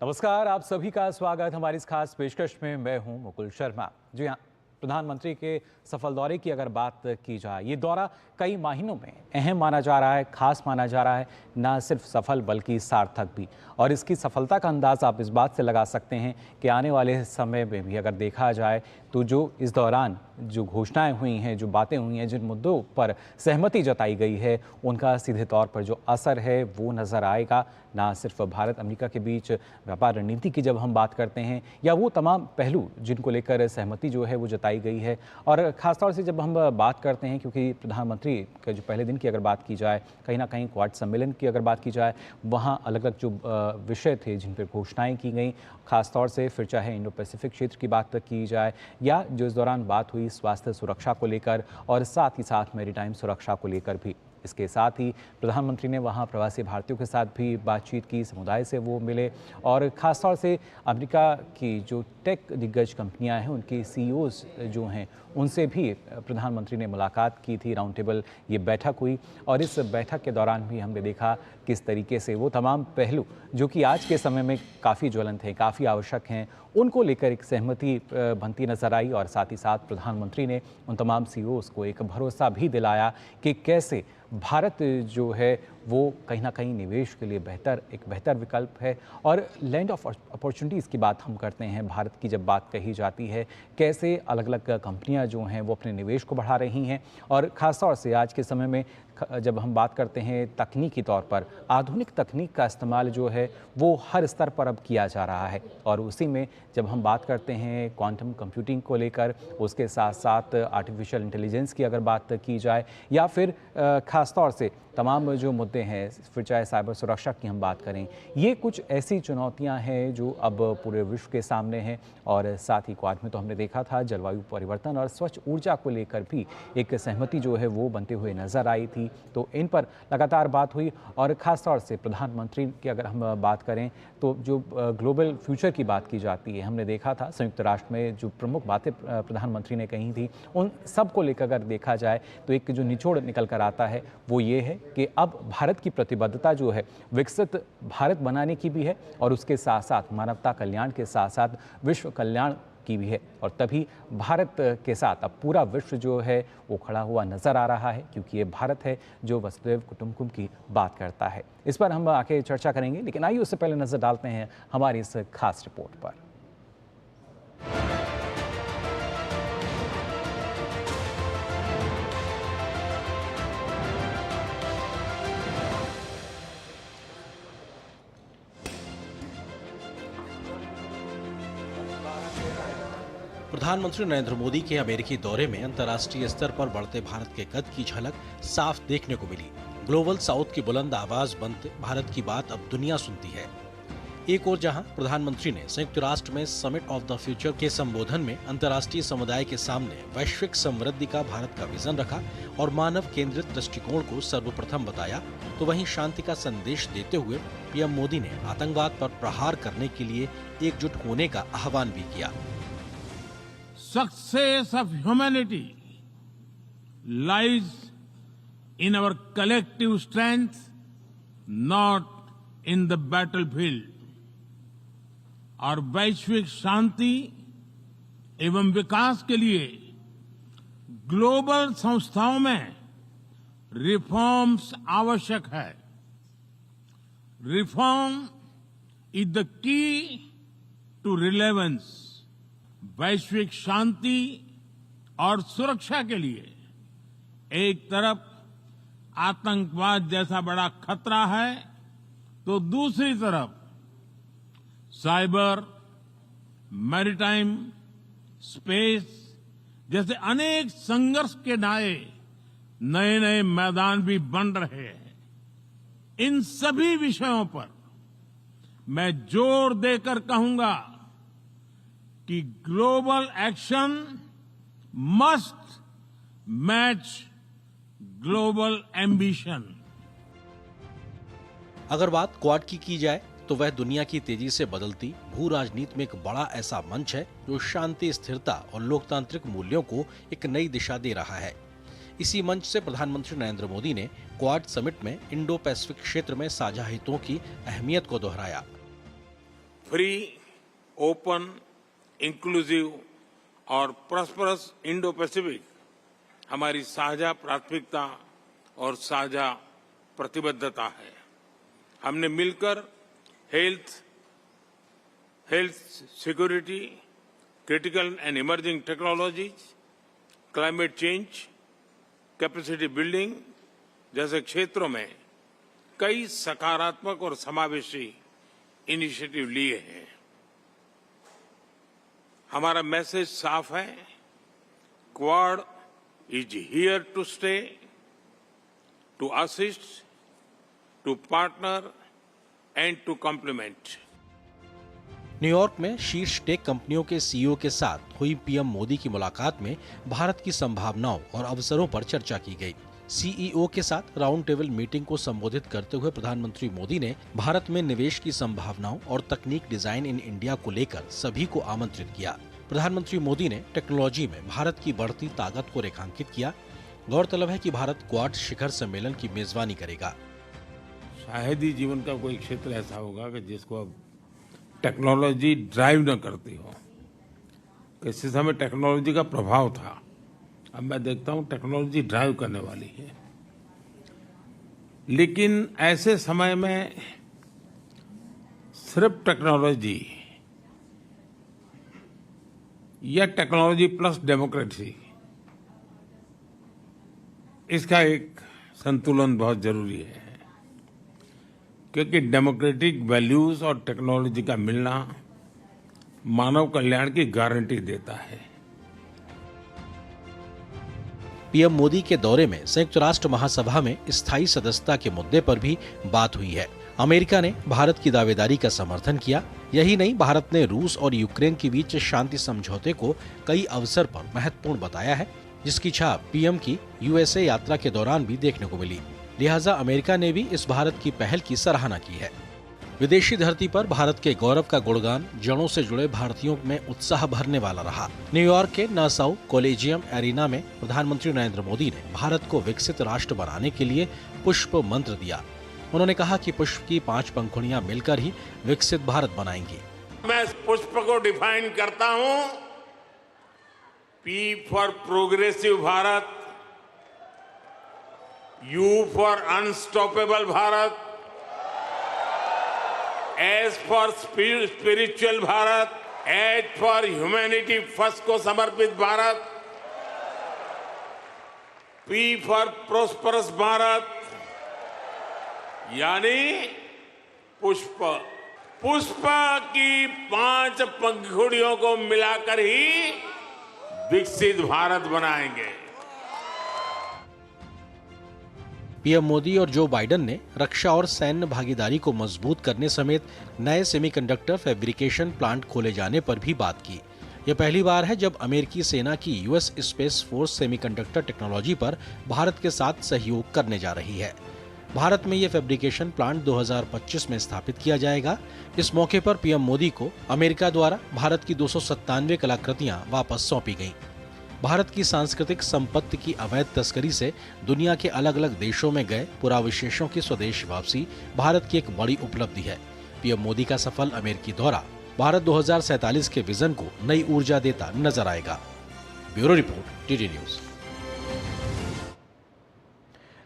नमस्कार, आप सभी का स्वागत हमारी इस खास पेशकश में। मैं हूं मुकुल शर्मा। जी हाँ, प्रधानमंत्री के सफल दौरे की अगर बात की जाए, ये दौरा कई महीनों में अहम माना जा रहा है, खास माना जा रहा है, ना सिर्फ सफल बल्कि सार्थक भी। और इसकी सफलता का अंदाज़ आप इस बात से लगा सकते हैं कि आने वाले समय में भी अगर देखा जाए तो जो इस दौरान जो घोषणाएं हुई हैं, जो बातें हुई हैं, जिन मुद्दों पर सहमति जताई गई है, उनका सीधे तौर पर जो असर है वो नज़र आएगा। ना सिर्फ भारत अमेरिका के बीच व्यापार रणनीति की जब हम बात करते हैं, या वो तमाम पहलू जिनको लेकर सहमति जो है वो जताई गई है, और ख़ासतौर से जब हम बात करते हैं, क्योंकि प्रधानमंत्री के जो पहले दिन की अगर बात की जाए, कहीं ना कहीं क्वाड सम्मेलन की अगर बात की जाए, वहाँ अलग अलग जो विषय थे जिन पर घोषणाएँ की गई, खासतौर से फिर चाहे इंडो पैसिफिक क्षेत्र की बात की जाए, या जो इस दौरान बात हुई स्वास्थ्य सुरक्षा को लेकर, और साथ ही साथ मैरीटाइम सुरक्षा को लेकर भी। इसके साथ ही प्रधानमंत्री ने वहाँ प्रवासी भारतीयों के साथ भी बातचीत की, समुदाय से वो मिले, और ख़ासतौर से अमेरिका की जो टेक दिग्गज कंपनियां हैं, उनके सीईओज जो हैं, उनसे भी प्रधानमंत्री ने मुलाकात की थी। राउंड टेबल ये बैठक हुई, और इस बैठक के दौरान भी हमने देखा किस तरीके से वो तमाम पहलू जो कि आज के समय में काफ़ी ज्वलंत हैं, काफ़ी आवश्यक हैं, उनको लेकर एक सहमति बनती नजर आई। और साथ ही साथ प्रधानमंत्री ने उन तमाम सीईओज को एक भरोसा भी दिलाया कि कैसे भारत जो है वो कहीं ना कहीं निवेश के लिए एक बेहतर विकल्प है। और लैंड ऑफ अपॉर्चुनिटीज़ की बात हम करते हैं, भारत की जब बात कही जाती है, कैसे अलग अलग कंपनियां जो हैं वो अपने निवेश को बढ़ा रही हैं। और ख़ासतौर से आज के समय में जब हम बात करते हैं तकनीकी तौर पर, आधुनिक तकनीक का इस्तेमाल जो है वो हर स्तर पर अब किया जा रहा है। और उसी में जब हम बात करते हैं क्वांटम कंप्यूटिंग को लेकर, उसके साथ साथ आर्टिफिशियल इंटेलिजेंस की अगर बात की जाए, या फिर ख़ासतौर से तमाम जो मुद्दे हैं, फिर चाहे साइबर सुरक्षा की हम बात करें, ये कुछ ऐसी चुनौतियां हैं जो अब पूरे विश्व के सामने हैं। और साथ ही क्वाड में तो हमने देखा था जलवायु परिवर्तन और स्वच्छ ऊर्जा को लेकर भी एक सहमति जो है वो बनते हुए नजर आई थी। तो इन पर लगातार बात हुई। और ख़ासतौर से प्रधानमंत्री की अगर हम बात करें तो जो ग्लोबल फ्यूचर की बात की जाती है, हमने देखा था संयुक्त राष्ट्र में जो प्रमुख बातें प्रधानमंत्री ने कही थी, उन सब को लेकर अगर देखा जाए तो एक जो निचोड़ निकल कर आता है वो ये है कि अब भारत की प्रतिबद्धता जो है विकसित भारत बनाने की भी है, और उसके साथ साथ मानवता कल्याण के साथ साथ विश्व कल्याण की भी है। और तभी भारत के साथ अब पूरा विश्व जो है वो खड़ा हुआ नजर आ रहा है, क्योंकि ये भारत है जो वसुधैव कुटुंबकम की बात करता है। इस पर हम आके चर्चा करेंगे, लेकिन आइए उससे पहले नजर डालते हैं हमारी इस खास रिपोर्ट पर। प्रधानमंत्री नरेंद्र मोदी के अमेरिकी दौरे में अंतर्राष्ट्रीय स्तर पर बढ़ते भारत के कद की झलक साफ देखने को मिली। ग्लोबल साउथ की बुलंद आवाज बनते भारत की बात अब दुनिया सुनती है। एक और जहां प्रधानमंत्री ने संयुक्त राष्ट्र में समिट ऑफ द फ्यूचर के संबोधन में अंतर्राष्ट्रीय समुदाय के सामने वैश्विक समृद्धि का भारत का विजन रखा और मानव केंद्रित दृष्टिकोण को सर्वप्रथम बताया, तो वहीं शांति का संदेश देते हुए पीएम मोदी ने आतंकवाद पर प्रहार करने के लिए एकजुट होने का आह्वान भी किया। Success of humanity lies in our collective strength, not in the battlefield. और वैश्विक शांति एवं विकास के लिए ग्लोबल संस्थाओं में रिफॉर्म्स आवश्यक है। Reform is the key to relevance. वैश्विक शांति और सुरक्षा के लिए एक तरफ आतंकवाद जैसा बड़ा खतरा है, तो दूसरी तरफ साइबर, मैरीटाइम, स्पेस जैसे अनेक संघर्ष के नए नए मैदान भी बन रहे हैं। इन सभी विषयों पर मैं जोर देकर कहूंगा कि global action must match global ambition. अगर बात क्वाड की जाए तो वह दुनिया की तेजी से बदलती भू राजनीति में एक बड़ा ऐसा मंच है जो शांति, स्थिरता और लोकतांत्रिक मूल्यों को एक नई दिशा दे रहा है। इसी मंच से प्रधानमंत्री नरेंद्र मोदी ने क्वाड समिट में इंडो पैसिफिक क्षेत्र में साझा हितों की अहमियत को दोहराया। फ्री, ओपन, इंक्लूसिव और प्रॉस्परस इंडो पैसिफिक हमारी साझा प्राथमिकता और साझा प्रतिबद्धता है। हमने मिलकर health security, critical and emerging technologies, climate change, capacity building जैसे क्षेत्रों में कई सकारात्मक और समावेशी इनिशिएटिव लिए हैं। हमारा मैसेज साफ है, Quad is here to stay, to assist, to partner and to complement. New York में शीर्ष टेक कंपनियों के सीईओ के साथ हुई पीएम मोदी की मुलाकात में भारत की संभावनाओं और अवसरों पर चर्चा की गई। सीईओ के साथ राउंड टेबल मीटिंग को संबोधित करते हुए प्रधानमंत्री मोदी ने भारत में निवेश की संभावनाओं और तकनीक डिजाइन इन इंडिया को लेकर सभी को आमंत्रित किया। प्रधानमंत्री मोदी ने टेक्नोलॉजी में भारत की बढ़ती ताकत को रेखांकित किया। गौरतलब है कि भारत क्वाड शिखर सम्मेलन की मेजबानी करेगा। शायद ही जीवन का कोई क्षेत्र ऐसा होगा कि जिसको अब टेक्नोलॉजी ड्राइव न करती हो। किसी समय टेक्नोलॉजी का प्रभाव था, अब मैं देखता हूं टेक्नोलॉजी ड्राइव करने वाली है। लेकिन ऐसे समय में सिर्फ टेक्नोलॉजी या टेक्नोलॉजी प्लस डेमोक्रेसी, इसका एक संतुलन बहुत जरूरी है, क्योंकि डेमोक्रेटिक वैल्यूज और टेक्नोलॉजी का मिलना मानव कल्याण की गारंटी देता है। पीएम मोदी के दौरे में संयुक्त राष्ट्र महासभा में स्थायी सदस्यता के मुद्दे पर भी बात हुई है। अमेरिका ने भारत की दावेदारी का समर्थन किया। यही नहीं, भारत ने रूस और यूक्रेन के बीच शांति समझौते को कई अवसर पर महत्वपूर्ण बताया है, जिसकी छाप पीएम की यूएसए यात्रा के दौरान भी देखने को मिली। लिहाजा अमेरिका ने भी इस भारत की पहल की सराहना की है। विदेशी धरती पर भारत के गौरव का गुणगान जड़ों से जुड़े भारतीयों में उत्साह भरने वाला रहा। न्यूयॉर्क के नासाउ कॉलेजियम एरिना में प्रधानमंत्री नरेंद्र मोदी ने भारत को विकसित राष्ट्र बनाने के लिए पुष्प मंत्र दिया। उन्होंने कहा कि पुष्प की 5 पंखुड़ियां मिलकर ही विकसित भारत बनाएंगी। मैं इस पुष्प को डिफाइन करता हूं, P for progressive Bharat, you for unstoppable Bharat, S for spiritual Bharat, H for humanity first को समर्पित Bharat, P for prosperous Bharat, यानी पुष्प की 5 पंखुड़ियों को मिलाकर ही विकसित भारत बनाएंगे। पीएम मोदी और जो बाइडेन ने रक्षा और सैन्य भागीदारी को मजबूत करने समेत नए सेमीकंडक्टर फैब्रिकेशन प्लांट खोले जाने पर भी बात की। यह पहली बार है जब अमेरिकी सेना की US space force semiconductor technology पर भारत के साथ सहयोग करने जा रही है। भारत में यह फैब्रिकेशन प्लांट 2025 में स्थापित किया जाएगा। इस मौके पर पीएम मोदी को अमेरिका द्वारा भारत की 297 कलाकृतियां वापस सौंपी गईं। भारत की सांस्कृतिक संपत्ति की अवैध तस्करी से दुनिया के अलग अलग देशों में गए पुराविशेषों की स्वदेश वापसी भारत की एक बड़ी उपलब्धि है। पीएम मोदी का सफल अमेरिकी दौरा भारत 2047 के विजन को नई ऊर्जा देता नजर आएगा। Bureau report, TT news.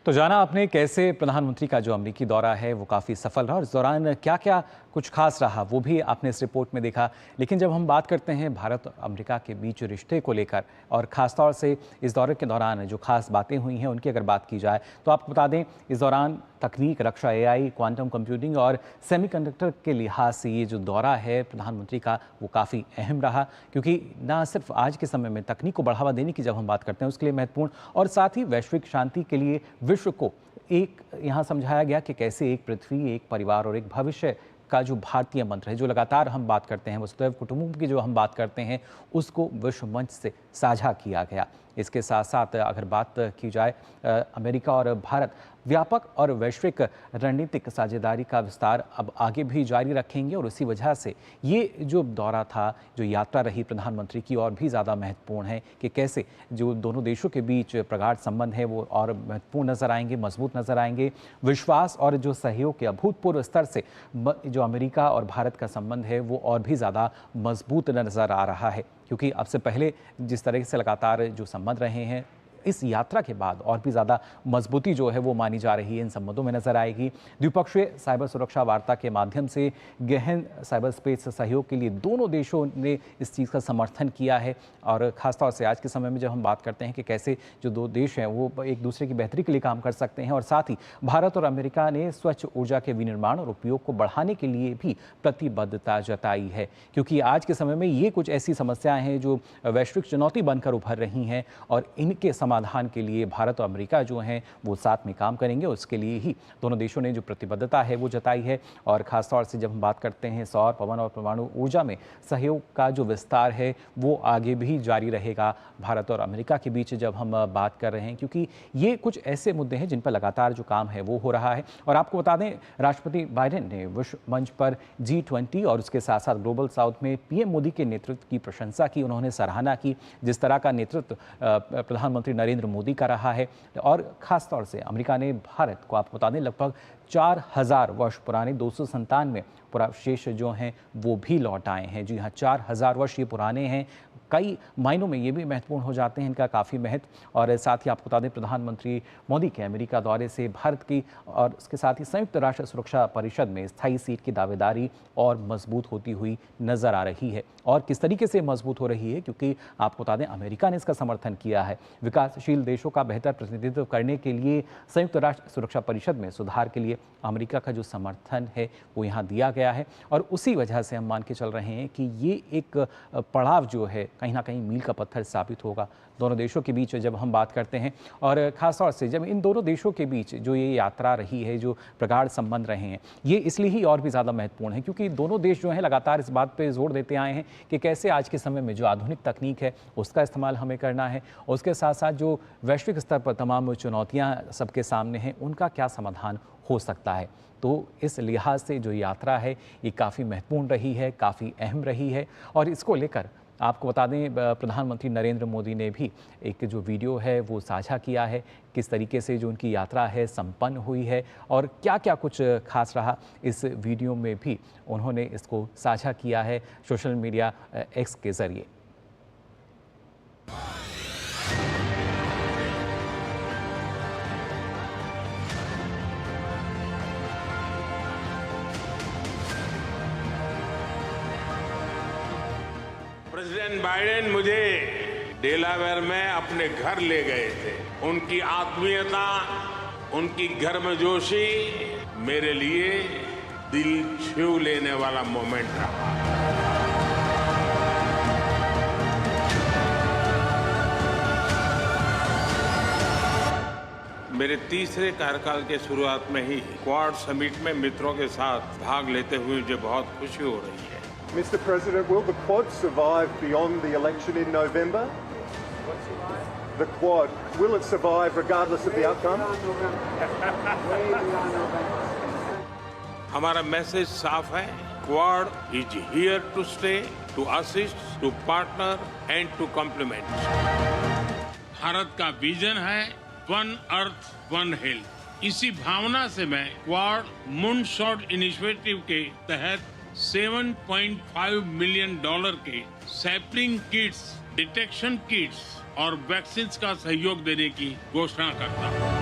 तो जाना आपने कैसे प्रधानमंत्री का जो अमेरिकी दौरा है वो काफ़ी सफल रहा और इस दौरान क्या क्या कुछ खास रहा वो भी आपने इस रिपोर्ट में देखा। लेकिन जब हम बात करते हैं भारत और अमेरिका के बीच रिश्ते को लेकर और ख़ासतौर से इस दौरे के दौरान जो खास बातें हुई हैं उनकी अगर बात की जाए तो आपको बता दें इस दौरान तकनीक, रक्षा, एआई, क्वांटम कंप्यूटिंग और सेमीकंडक्टर के लिहाज से ये जो दौरा है प्रधानमंत्री का वो काफ़ी अहम रहा, क्योंकि ना सिर्फ आज के समय में तकनीक को बढ़ावा देने की जब हम बात करते हैं उसके लिए महत्वपूर्ण और साथ ही वैश्विक शांति के लिए विश्व को एक यहाँ समझाया गया कि कैसे एक पृथ्वी, एक परिवार और एक भविष्य का जो भारतीय मंत्र है, जो लगातार हम बात करते हैं, वसुधैव कुटुंबकम की जो हम बात करते हैं, उसको विश्व मंच से साझा किया गया। इसके साथ साथ अगर बात की जाए अमेरिका और भारत व्यापक और वैश्विक रणनीतिक साझेदारी का विस्तार अब आगे भी जारी रखेंगे और उसी वजह से ये जो दौरा था, जो यात्रा रही प्रधानमंत्री की, और भी ज़्यादा महत्वपूर्ण है कि कैसे जो दोनों देशों के बीच प्रगाढ़ संबंध है वो और महत्वपूर्ण नज़र आएंगे, मजबूत नज़र आएंगे। विश्वास और जो सहयोग के अभूतपूर्व स्तर से जो अमेरिका और भारत का संबंध है वो और भी ज़्यादा मजबूत नज़र आ रहा है, क्योंकि अब से पहले जिस तरह से लगातार जो संबंध रहे हैं, इस यात्रा के बाद और भी ज़्यादा मजबूती जो है वो मानी जा रही है इन संबंधों में नजर आएगी। द्विपक्षीय साइबर सुरक्षा वार्ता के माध्यम से गहन साइबर स्पेस सहयोग के लिए दोनों देशों ने इस चीज़ का समर्थन किया है और ख़ासतौर से आज के समय में जब हम बात करते हैं कि कैसे जो दो देश हैं वो एक दूसरे की बेहतरी के लिए काम कर सकते हैं, और साथ ही भारत और अमेरिका ने स्वच्छ ऊर्जा के विनिर्माण और उपयोग को बढ़ाने के लिए भी प्रतिबद्धता जताई है, क्योंकि आज के समय में ये कुछ ऐसी समस्याएं हैं जो वैश्विक चुनौती बनकर उभर रही हैं और इनके समाधान के लिए भारत और अमेरिका जो हैं वो साथ में काम करेंगे। उसके लिए ही दोनों देशों ने जो प्रतिबद्धता है वो जताई है। और ख़ासतौर से जब हम बात करते हैं सौर, पवन और परमाणु ऊर्जा में सहयोग का जो विस्तार है वो आगे भी जारी रहेगा भारत और अमेरिका के बीच जब हम बात कर रहे हैं, क्योंकि ये कुछ ऐसे मुद्दे हैं जिन पर लगातार जो काम है वो हो रहा है। और आपको बता दें, राष्ट्रपति बाइडेन ने विश्व मंच पर G20 और उसके साथ साथ ग्लोबल साउथ में पीएम मोदी के नेतृत्व की प्रशंसा की, उन्होंने सराहना की जिस तरह का नेतृत्व प्रधानमंत्री नरेंद्र मोदी का रहा है। और ख़ास तौर से अमेरिका ने भारत को, आपको बता दें, लगभग 4000 वर्ष पुराने 297 पुरावशेष जो हैं वो भी लौट आए हैं। जी हाँ, 4000 वर्ष ये पुराने हैं। कई मायनों में ये भी महत्वपूर्ण हो जाते हैं इनका काफ़ी महत्व। और साथ ही आपको बता दें, प्रधानमंत्री मोदी के अमेरिका दौरे से भारत की और उसके साथ ही संयुक्त राष्ट्र सुरक्षा परिषद में स्थायी सीट की दावेदारी और मजबूत होती हुई नजर आ रही है। और किस तरीके से मजबूत हो रही है, क्योंकि आपको बता दें अमेरिका ने इसका समर्थन किया है। विकासशील देशों का बेहतर प्रतिनिधित्व करने के लिए संयुक्त राष्ट्र सुरक्षा परिषद में सुधार के लिए अमेरिका का जो समर्थन है वो यहाँ दिया गया है। और उसी वजह से हम मान के चल रहे हैं कि ये एक पड़ाव जो है कहीं ना कहीं मील का पत्थर साबित होगा दोनों देशों के बीच जब हम बात करते हैं। और ख़ासतौर से जब इन दोनों देशों के बीच जो ये यात्रा रही है, जो प्रगाढ़ संबंध रहे हैं, ये इसलिए ही और भी ज़्यादा महत्वपूर्ण है क्योंकि दोनों देश जो हैं लगातार इस बात पे जोर देते आए हैं कि कैसे आज के समय में जो आधुनिक तकनीक है उसका इस्तेमाल हमें करना है, उसके साथ साथ जो वैश्विक स्तर पर तमाम चुनौतियाँ सबके सामने हैं उनका क्या समाधान हो सकता है। तो इस लिहाज से जो यात्रा है ये काफ़ी महत्वपूर्ण रही है, काफ़ी अहम रही है। और इसको लेकर आपको बता दें, प्रधानमंत्री नरेंद्र मोदी ने भी एक जो वीडियो है वो साझा किया है, किस तरीके से जो उनकी यात्रा है संपन्न हुई है और क्या क्या कुछ खास रहा, इस वीडियो में भी उन्होंने इसको साझा किया है सोशल मीडिया एक्स के ज़रिए। प्रेसिडेंट बाइडेन मुझे डेलावेयर में अपने घर ले गए थे। उनकी आत्मीयता, उनकी गर्मजोशी मेरे लिए दिल छू लेने वाला मोमेंट रहा। मेरे तीसरे कार्यकाल के शुरुआत में ही क्वाड समिट में मित्रों के साथ भाग लेते हुए मुझे बहुत खुशी हो रही है। Mr. President, will the Quad survive beyond the election in November? The Quad, will it survive regardless of the outcome? हमारा मैसेज साफ है, Quad is here to stay, to assist, to partner and to complement. भारत का vision है one earth one health. इसी भावना से मैं quad moonshot initiative के तहत $7.5 मिलियन के सैपलिंग किट्स, डिटेक्शन किट्स और वैक्सीन का सहयोग देने की घोषणा करता हूं।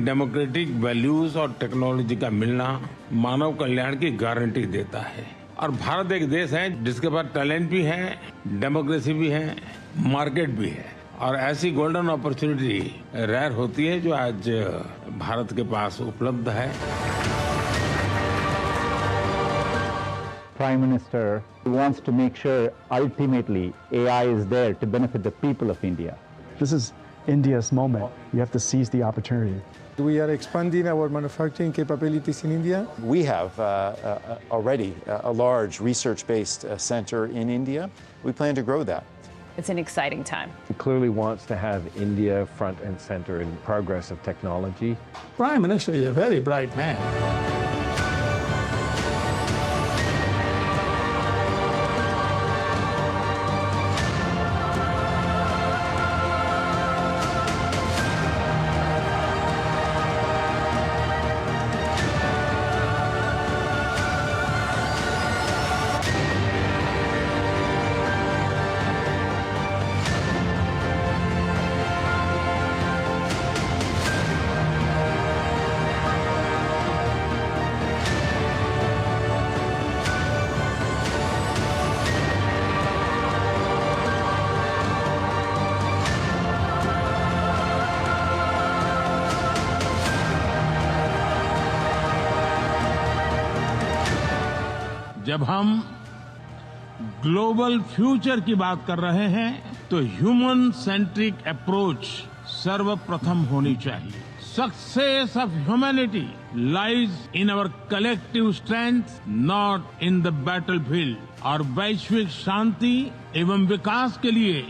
डेमोक्रेटिक वैल्यूज और टेक्नोलॉजी का मिलना मानव कल्याण की गारंटी देता है। और भारत एक देश है जिसके पास टैलेंट भी है, डेमोक्रेसी भी है, मार्केट भी है। और ऐसी गोल्डन अपॉर्चुनिटी रेयर होती है जो आज भारत के पास उपलब्ध है। Prime Minister wants to make sure ultimately AI is there to benefit the people of India. This is India's moment. We have to seize the opportunity. We are expanding our manufacturing capabilities in India. We have already a large research-based center in India. We plan to grow that. It's an exciting time. He clearly wants to have India front and center in progress of technology. Prime Minister is a very bright man. जब हम global future की बात कर रहे हैं तो human centric approach सर्वप्रथम होनी चाहिए। Success of humanity lies in our collective strength, not in the battlefield. और वैश्विक शांति एवं विकास के लिए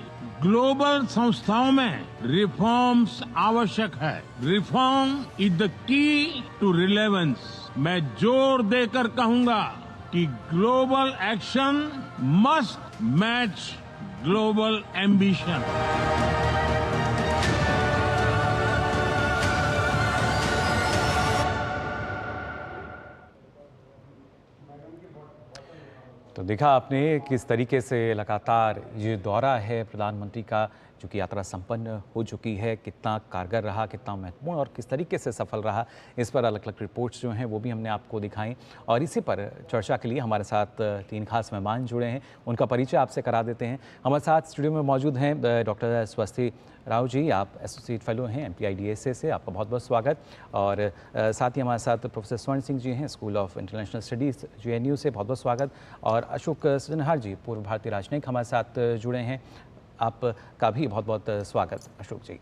ग्लोबल संस्थाओं में रिफॉर्म्स आवश्यक है। Reform is the key to relevance. मैं जोर देकर कहूंगा कि global action must match global ambition. तो देखा आपने किस तरीके से लगातार ये दौरा है प्रधानमंत्री का, जो कि यात्रा संपन्न हो चुकी है, कितना कारगर रहा, कितना महत्वपूर्ण और किस तरीके से सफल रहा, इस पर अलग अलग रिपोर्ट्स जो हैं वो भी हमने आपको दिखाई। और इसी पर चर्चा के लिए हमारे साथ 3 खास मेहमान जुड़े हैं, उनका परिचय आपसे करा देते हैं। हमारे साथ स्टूडियो में मौजूद हैं डॉक्टर स्वस्ति राव जी, आप एसोसिएट फेलो हैं MPIDSA से, आपका बहुत बहुत स्वागत। और साथ ही हमारे साथ प्रोफेसर स्वर्ण सिंह जी हैं, school of international studies JNU से, बहुत बहुत स्वागत। और अशोक सिन्हा जी, पूर्व भारतीय राजनयिक, हमारे साथ जुड़े हैं, आपका भी बहुत बहुत स्वागत अशोक जी।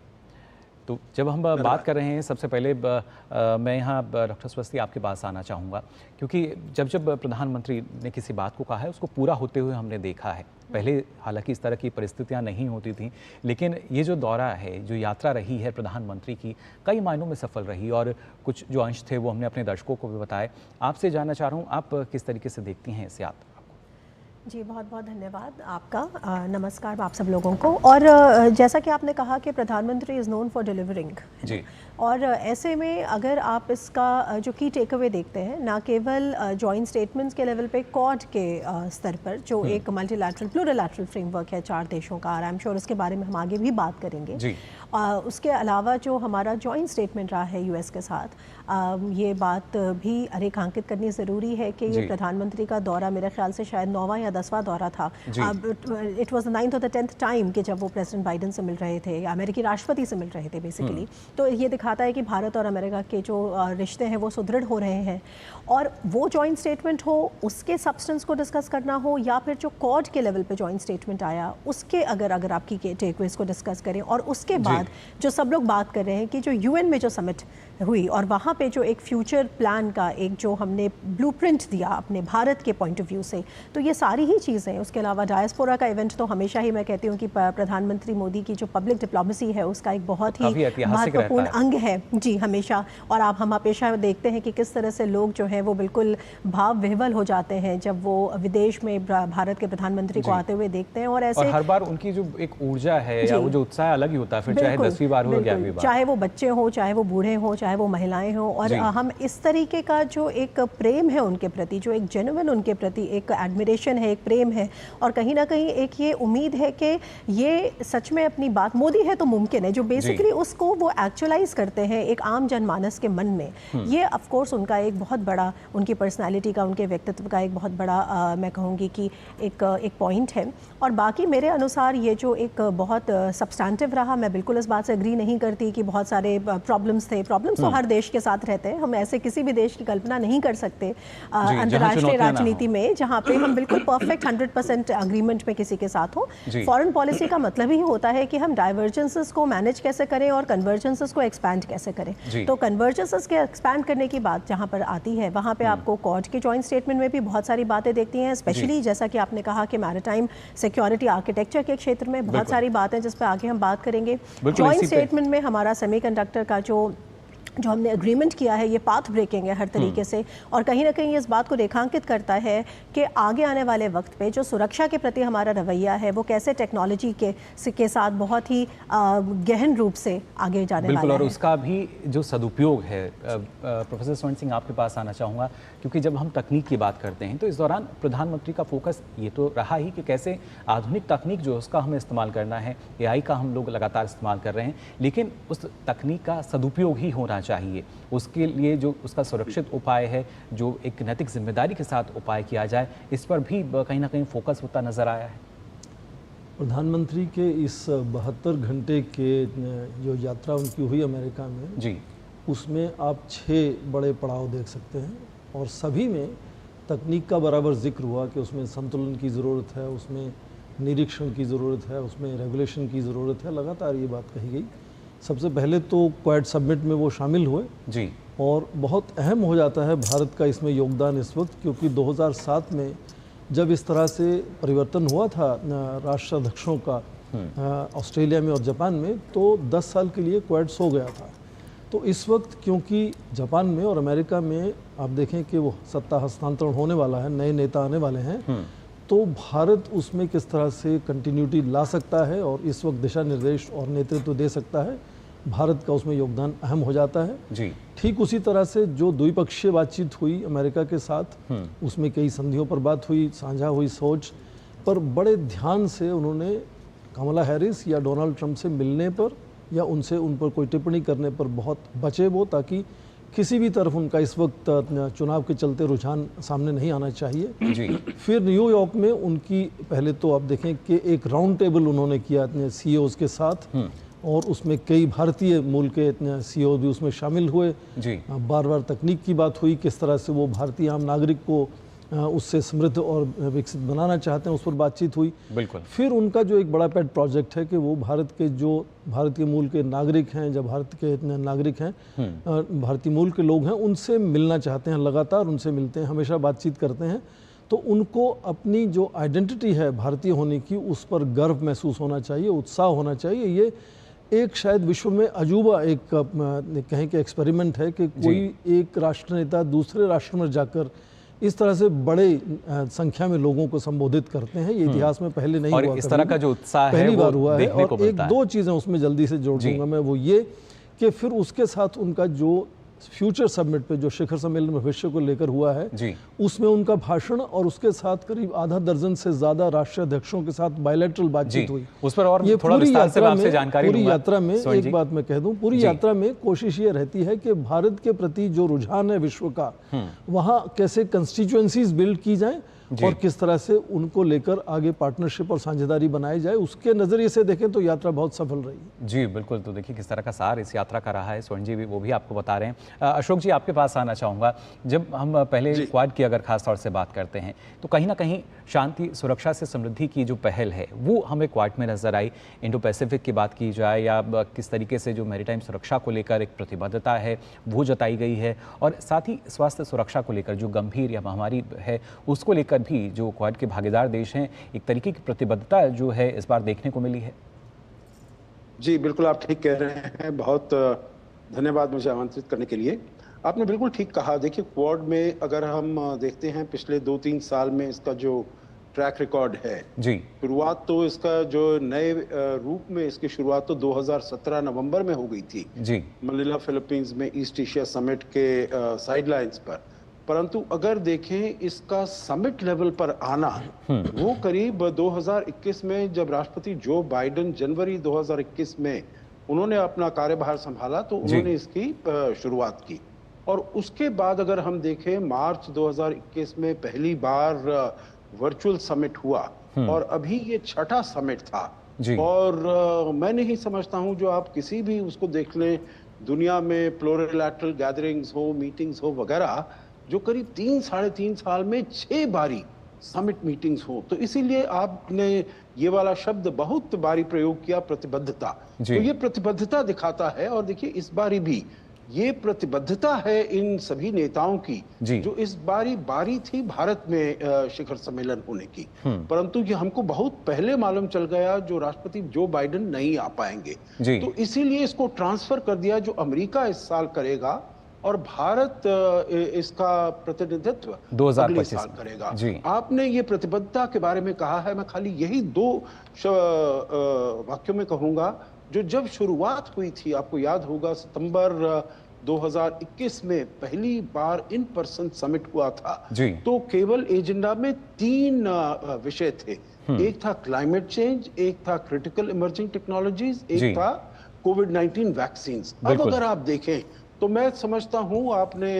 तो जब हम बात कर रहे हैं, सबसे पहले मैं यहाँ डॉक्टर स्वस्ति आपके पास आना चाहूँगा, क्योंकि जब प्रधानमंत्री ने किसी बात को कहा है उसको पूरा होते हुए हमने देखा है। पहले हालांकि इस तरह की परिस्थितियाँ नहीं होती थी, लेकिन ये जो दौरा है, जो यात्रा रही है प्रधानमंत्री की, कई मायनों में सफल रही और कुछ जो अंश थे वो हमने अपने दर्शकों को भी बताए। आपसे जानना चाह रहा हूँ, आप किस तरीके से देखती हैं इस यात्रा? जी बहुत बहुत धन्यवाद आपका। नमस्कार आप सब लोगों को। और जैसा कि आपने कहा कि प्रधानमंत्री इज़ नोन फॉर डिलीवरिंग जी, और ऐसे में अगर आप इसका जो की टेक अवे देखते हैं, ना केवल जॉइंट स्टेटमेंट्स के लेवल पे, क्वाड के स्तर पर जो एक मल्टीलैटरल प्लूरलैटरल फ्रेमवर्क है 4 देशों का, और आई एम श्योर उसके बारे में हम आगे भी बात करेंगे जी। उसके अलावा जो हमारा जॉइंट स्टेटमेंट रहा है US के साथ, ये बात भी रेखांकित करनी ज़रूरी है कि ये प्रधानमंत्री का दौरा मेरे ख्याल से शायद 9वां या 10वां दौरा था। इट वाज द 9th और द 10th टाइम कि जब वो प्रेसिडेंट बाइडन से मिल रहे थे, अमेरिकी राष्ट्रपति से मिल रहे थे बेसिकली। तो ये दिखाता है कि भारत और अमेरिका के जो रिश्ते हैं वो सुदृढ़ हो रहे हैं। और वो जॉइंट स्टेटमेंट हो, उसके सब्सटेंस को डिस्कस करना हो, या फिर जो क्वाड के लेवल पे जॉइंट स्टेटमेंट आया उसके अगर आपकी टेकअवेज को डिस्कस करें, और उसके बाद जो सब लोग बात कर रहे हैं कि जो UN में जो समिट हुई और वहाँ पे जो एक फ्यूचर प्लान का एक जो हमने ब्लूप्रिंट दिया अपने भारत के पॉइंट ऑफ व्यू से, तो ये सारी ही चीज़ें। उसके अलावा डायस्पोरा का इवेंट तो हमेशा ही मैं कहती हूँ कि प्रधानमंत्री मोदी की जो पब्लिक डिप्लोमेसी है उसका एक बहुत ही महत्वपूर्ण अंग है जी, हमेशा। और आप हम हमेशा देखते हैं कि किस तरह से लोग जो है वो बिल्कुल भाव विह्वल हो जाते हैं जब वो विदेश में भारत के प्रधानमंत्री को आते हुए देखते हैं। और ऐसे हर बार उनकी जो एक ऊर्जा है या वो जो उत्साह अलग ही होता है, फिर चाहे 10वीं बार हो 11वीं बार, चाहे वो बच्चे हो, चाहे वो बूढ़े हो, चाहे वो महिलाएं हो। और हम इस तरीके का जो एक प्रेम है उनके प्रति, जो एक जेन्युइन उनके प्रति एक एडमिरेशन है, एक प्रेम है, और कहीं ना कहीं एक ये उम्मीद है कि ये सच में अपनी बात, मोदी है तो मुमकिन है, जो बेसिकली उसको वो एक्चुअलाइज करते हैं एक आम जनमानस के मन में। ये ऑफ कोर्स उनका एक बहुत बड़ा, उनकी पर्सनालिटी का, उनके व्यक्तित्व का एक बहुत बड़ा मैं कहूँगी कि एक पॉइंट है। और बाकी मेरे अनुसार ये जो एक बहुत सब्सटैंटिव रहा, मैं बिल्कुल इस बात से एग्री नहीं करती कि बहुत सारे प्रॉब्लम्स थे। प्रॉब्लम्स तो हर देश के साथ रहते हैं, हम ऐसे किसी भी देश की कल्पना नहीं कर सकते अंतर्राष्ट्रीय राजनीति में जहाँ पे हम बिल्कुल परफेक्ट 100% अग्रीमेंट में किसी के साथ हो। फॉरेन पॉलिसी का मतलब ही होता है कि हम डाइवर्जेंसेस को मैनेज कैसे करें और कन्वर्जेंसेस को एक्सपैंड कैसे करें। तो कन्वर्जेंसेस के एक्सपैंड करने की बात जहाँ पर आती है, वहाँ पे आपको क्वाड के जॉइंट स्टेटमेंट में भी बहुत सारी बातें देखती हैं, स्पेशली जैसा कि आपने कहा कि मैरिटाइम सिक्योरिटी आर्किटेक्चर के क्षेत्र में बहुत सारी बातें जिस पर आगे हम बात करेंगे। जॉइंट स्टेटमेंट में हमारा सेमीकंडक्टर का जो हमने एग्रीमेंट किया है, ये पाथ ब्रेकिंग है हर तरीके से, और कहीं ना कहीं इस बात को रेखांकित करता है कि आगे आने वाले वक्त पे जो सुरक्षा के प्रति हमारा रवैया है वो कैसे टेक्नोलॉजी के साथ बहुत ही गहन रूप से आगे जाने वाला है। बिल्कुल, और उसका भी जो सदुपयोग है। प्रोफेसर स्वर्ण सिंह, आपके पास आना चाहूँगा, क्योंकि जब हम तकनीक की बात करते हैं तो इस दौरान प्रधानमंत्री का फोकस ये तो रहा ही कि कैसे आधुनिक तकनीक जो है उसका हमें इस्तेमाल करना है। AI का हम लोग लगातार इस्तेमाल कर रहे हैं, लेकिन उस तकनीक का सदुपयोग ही होना चाहिए। उसके लिए जो उसका सुरक्षित उपाय है, जो एक नैतिक जिम्मेदारी के साथ उपाय किया जाए, इस पर भी कहीं ना कहीं फोकस होता नजर आया है। प्रधानमंत्री के इस 72 घंटे के जो यात्रा उनकी हुई अमेरिका में जी, उसमें आप 6 बड़े पड़ाव देख सकते हैं, और सभी में तकनीक का बराबर जिक्र हुआ कि उसमें संतुलन की ज़रूरत है, उसमें निरीक्षण की ज़रूरत है, उसमें रेगुलेशन की ज़रूरत है। लगातार ये बात कही गई। सबसे पहले तो क्वाड समिट में वो शामिल हुए जी, और बहुत अहम हो जाता है भारत का इसमें योगदान इस वक्त, क्योंकि 2007 में जब इस तरह से परिवर्तन हुआ था राष्ट्राध्यक्षों का ऑस्ट्रेलिया में और जापान में, तो 10 साल के लिए क्वाड सो गया था। तो इस वक्त क्योंकि जापान में और अमेरिका में आप देखें कि वो सत्ता हस्तांतरण होने वाला है, नए नेता आने वाले हैं, तो भारत उसमें किस तरह से कंटिन्यूटी ला सकता है और इस वक्त दिशा निर्देश और नेतृत्व दे सकता है, भारत का उसमें योगदान अहम हो जाता है जी। ठीक उसी तरह से जो द्विपक्षीय बातचीत हुई अमेरिका के साथ, उसमें कई संधियों पर बात हुई, साझा हुई सोच पर बड़े ध्यान से उन्होंने कमला हैरिस या डोनाल्ड ट्रंप से मिलने पर या उनसे उन पर कोई टिप्पणी करने पर बहुत बचे वो, ताकि किसी भी तरफ उनका इस वक्त चुनाव के चलते रुझान सामने नहीं आना चाहिए जी। फिर न्यूयॉर्क में उनकी पहले तो आप देखें कि एक राउंड टेबल उन्होंने किया अपने CEOs के साथ, और उसमें कई भारतीय मूल के CEO भी उसमें शामिल हुए जी। बार बार तकनीक की बात हुई, किस तरह से वो भारतीय आम नागरिक को उससे समृद्ध और विकसित बनाना चाहते हैं, उस पर बातचीत हुई। बिल्कुल। फिर उनका जो एक बड़ा पेट प्रोजेक्ट है कि वो भारत के जो भारतीय मूल के नागरिक हैं, जब भारत के नागरिक हैं, भारतीय मूल के लोग हैं, उनसे मिलना चाहते हैं, लगातार उनसे मिलते हैं, हमेशा बातचीत करते हैं। तो उनको अपनी जो आइडेंटिटी है भारतीय होने की, उस पर गर्व महसूस होना चाहिए, उत्साह होना चाहिए। ये एक शायद विश्व में अजूबा एक कहें कि एक्सपेरिमेंट है कि कोई एक राष्ट्र नेता दूसरे राष्ट्र में जाकर इस तरह से बड़े संख्या में लोगों को संबोधित करते हैं। ये इतिहास में पहले नहीं हुआ, इस तरह का जो उत्साह है पहली बार वो हुआ है। देखने को और एक मिलता है। दो चीज़ें उसमें जल्दी से जोड़ दूंगा मैं, वो ये कि फिर उसके साथ उनका जो फ्यूचर समिट पे जो शिखर सम्मेलन भविष्य को लेकर हुआ है जी। उसमें उनका भाषण और उसके साथ करीब आधा दर्जन से ज्यादा राष्ट्रीय अध्यक्षों के साथ बायलैटरल बातचीत हुई। उस पर और ये थोड़ा विस्तार से आपसे जानकारी पूरी लूंगा। यात्रा में एक बात मैं कह दूं, पूरी यात्रा में कोशिश ये रहती है कि भारत के प्रति जो रुझान है विश्व का, वहां कैसे कंस्टिट्यूएंसीज बिल्ड की जाए और किस तरह से उनको लेकर आगे पार्टनरशिप और साझेदारी बनाई जाए, उसके नजरिए से देखें तो यात्रा बहुत सफल रही। जी बिल्कुल। तो देखिए किस तरह का सार इस यात्रा का रहा है, स्वर्ण जी भी वो भी आपको बता रहे हैं। अशोक जी आपके पास आना चाहूँगा। जब हम पहले क्वाड की अगर खास तौर से बात करते हैं तो कहीं ना कहीं शांति सुरक्षा से समृद्धि की जो पहल है वो हमें क्वाड में नजर आई। इंडो पैसिफिक की बात की जाए या किस तरीके से जो मैरीटाइम सुरक्षा को लेकर एक प्रतिबद्धता है वो जताई गई है, और साथ ही स्वास्थ्य सुरक्षा को लेकर जो गंभीर या महामारी है उसको लेकर भी जो क्वाड के भागीदार देश हैं एक तरीके की प्रतिबद्धता जो है इस बार देखने को मिली है। जी बिल्कुल, आप ठीक कह रहे हैं। बहुत धन्यवाद मुझे आमंत्रित करने के लिए। आपने बिल्कुल ठीक कहा। देखिए क्वाड में अगर हम देखते हैं पिछले 2-3 साल में इसका जो ट्रैक रिकॉर्ड है जी, शुरुआत तो इसका जो नए रूप में इसकी शुरुआत तो 2017 नवंबर में हो गई थी जी, मनीला फिलीपींस में ईस्ट एशिया समिट के साइडलाइंस पर। परंतु अगर देखें इसका समिट लेवल पर आना वो करीब 2021 में जब राष्ट्रपति जो बाइडेन जनवरी 2021 में उन्होंने अपना कार्यभार संभाला तो उन्होंने इसकी शुरुआत की, और उसके बाद अगर हम देखें मार्च 2021 में पहली बार वर्चुअल समिट हुआ और अभी ये छठा समिट था और मैं नहीं समझता हूं, जो आप किसी भी उसको देख लें दुनिया में प्लूरलैटरल गैदरिंग्स हो, मीटिंग्स हो वगैरह, जो करीब 3-3.5 साल में 6 बारी समिट मीटिंग्स हो। तो इसीलिए आपने ये वाला शब्द बहुत बारी प्रयोग किया, प्रतिबद्धता। तो ये प्रतिबद्धता दिखाता है। और देखिए इस बारी भी ये प्रतिबद्धता है इन सभी नेताओं की, जो इस बारी थी भारत में शिखर सम्मेलन होने की, परंतु ये हमको बहुत पहले मालूम चल गया जो राष्ट्रपति जो बाइडेन नहीं आ पाएंगे, तो इसीलिए इसको ट्रांसफर कर दिया, जो अमेरिका इस साल करेगा और भारत इसका प्रतिनिधित्व 2025 साल करेगा। आपने ये प्रतिबद्धता के बारे में कहा है, मैं खाली यही 2 वाक्यों में कहूंगा। जो जब शुरुआत हुई थी, आपको याद होगा सितंबर 2021 में पहली बार इन पर्सन समिट हुआ था, तो केवल एजेंडा में 3 विषय थे। एक था क्लाइमेट चेंज, एक था क्रिटिकल इमर्जिंग टेक्नोलॉजीज, एक था कोविड-19 वैक्सीन। अब अगर आप देखें तो मैं समझता हूं आपने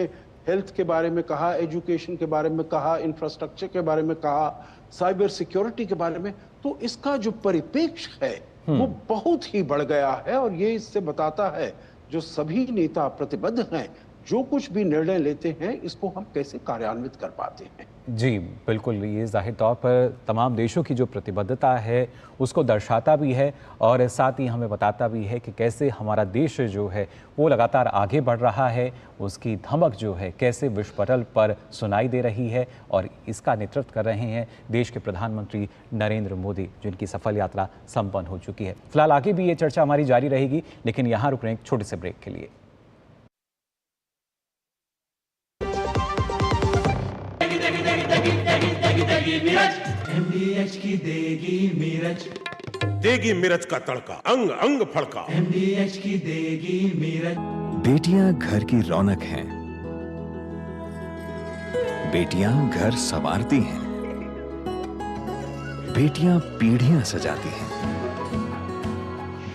हेल्थ के बारे में कहा, एजुकेशन के बारे में कहा, इंफ्रास्ट्रक्चर के बारे में कहा, साइबर सिक्योरिटी के बारे में, तो इसका जो परिप्रेक्ष्य है वो बहुत ही बढ़ गया है। और ये इससे बताता है जो सभी नेता प्रतिबद्ध हैं, जो कुछ भी निर्णय लेते हैं, इसको हम कैसे कार्यान्वित कर पाते हैं। जी बिल्कुल, ये जाहिर तौर पर तमाम देशों की जो प्रतिबद्धता है उसको दर्शाता भी है और साथ ही हमें बताता भी है कि कैसे हमारा देश जो है वो लगातार आगे बढ़ रहा है, उसकी धमक जो है कैसे विश्व पटल पर सुनाई दे रही है। और इसका नेतृत्व कर रहे हैं देश के प्रधानमंत्री नरेंद्र मोदी, जिनकी सफल यात्रा संपन्न हो चुकी है। फिलहाल आगे भी ये चर्चा हमारी जारी रहेगी, लेकिन यहाँ रुक रहे हैं एक छोटे से ब्रेक के लिए। MDH की देगी मिर्च, देगी मिर्च का तड़का, अंग अंग फड़का। MDH की देगी मिर्च। बेटियां घर की रौनक हैं, बेटियां घर संवारती हैं, बेटियां पीढ़ियां सजाती हैं,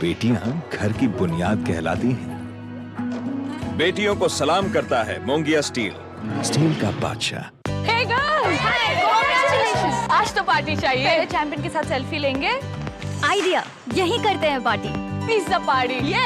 बेटियां घर की बुनियाद कहलाती हैं। बेटियों को सलाम करता है मोंगिया स्टील, स्टील का बादशाह। आज तो पार्टी चाहिए। पहले चैंपियन के साथ सेल्फी लेंगे। आइडिया, यही करते हैं पार्टी। Pizza party. ये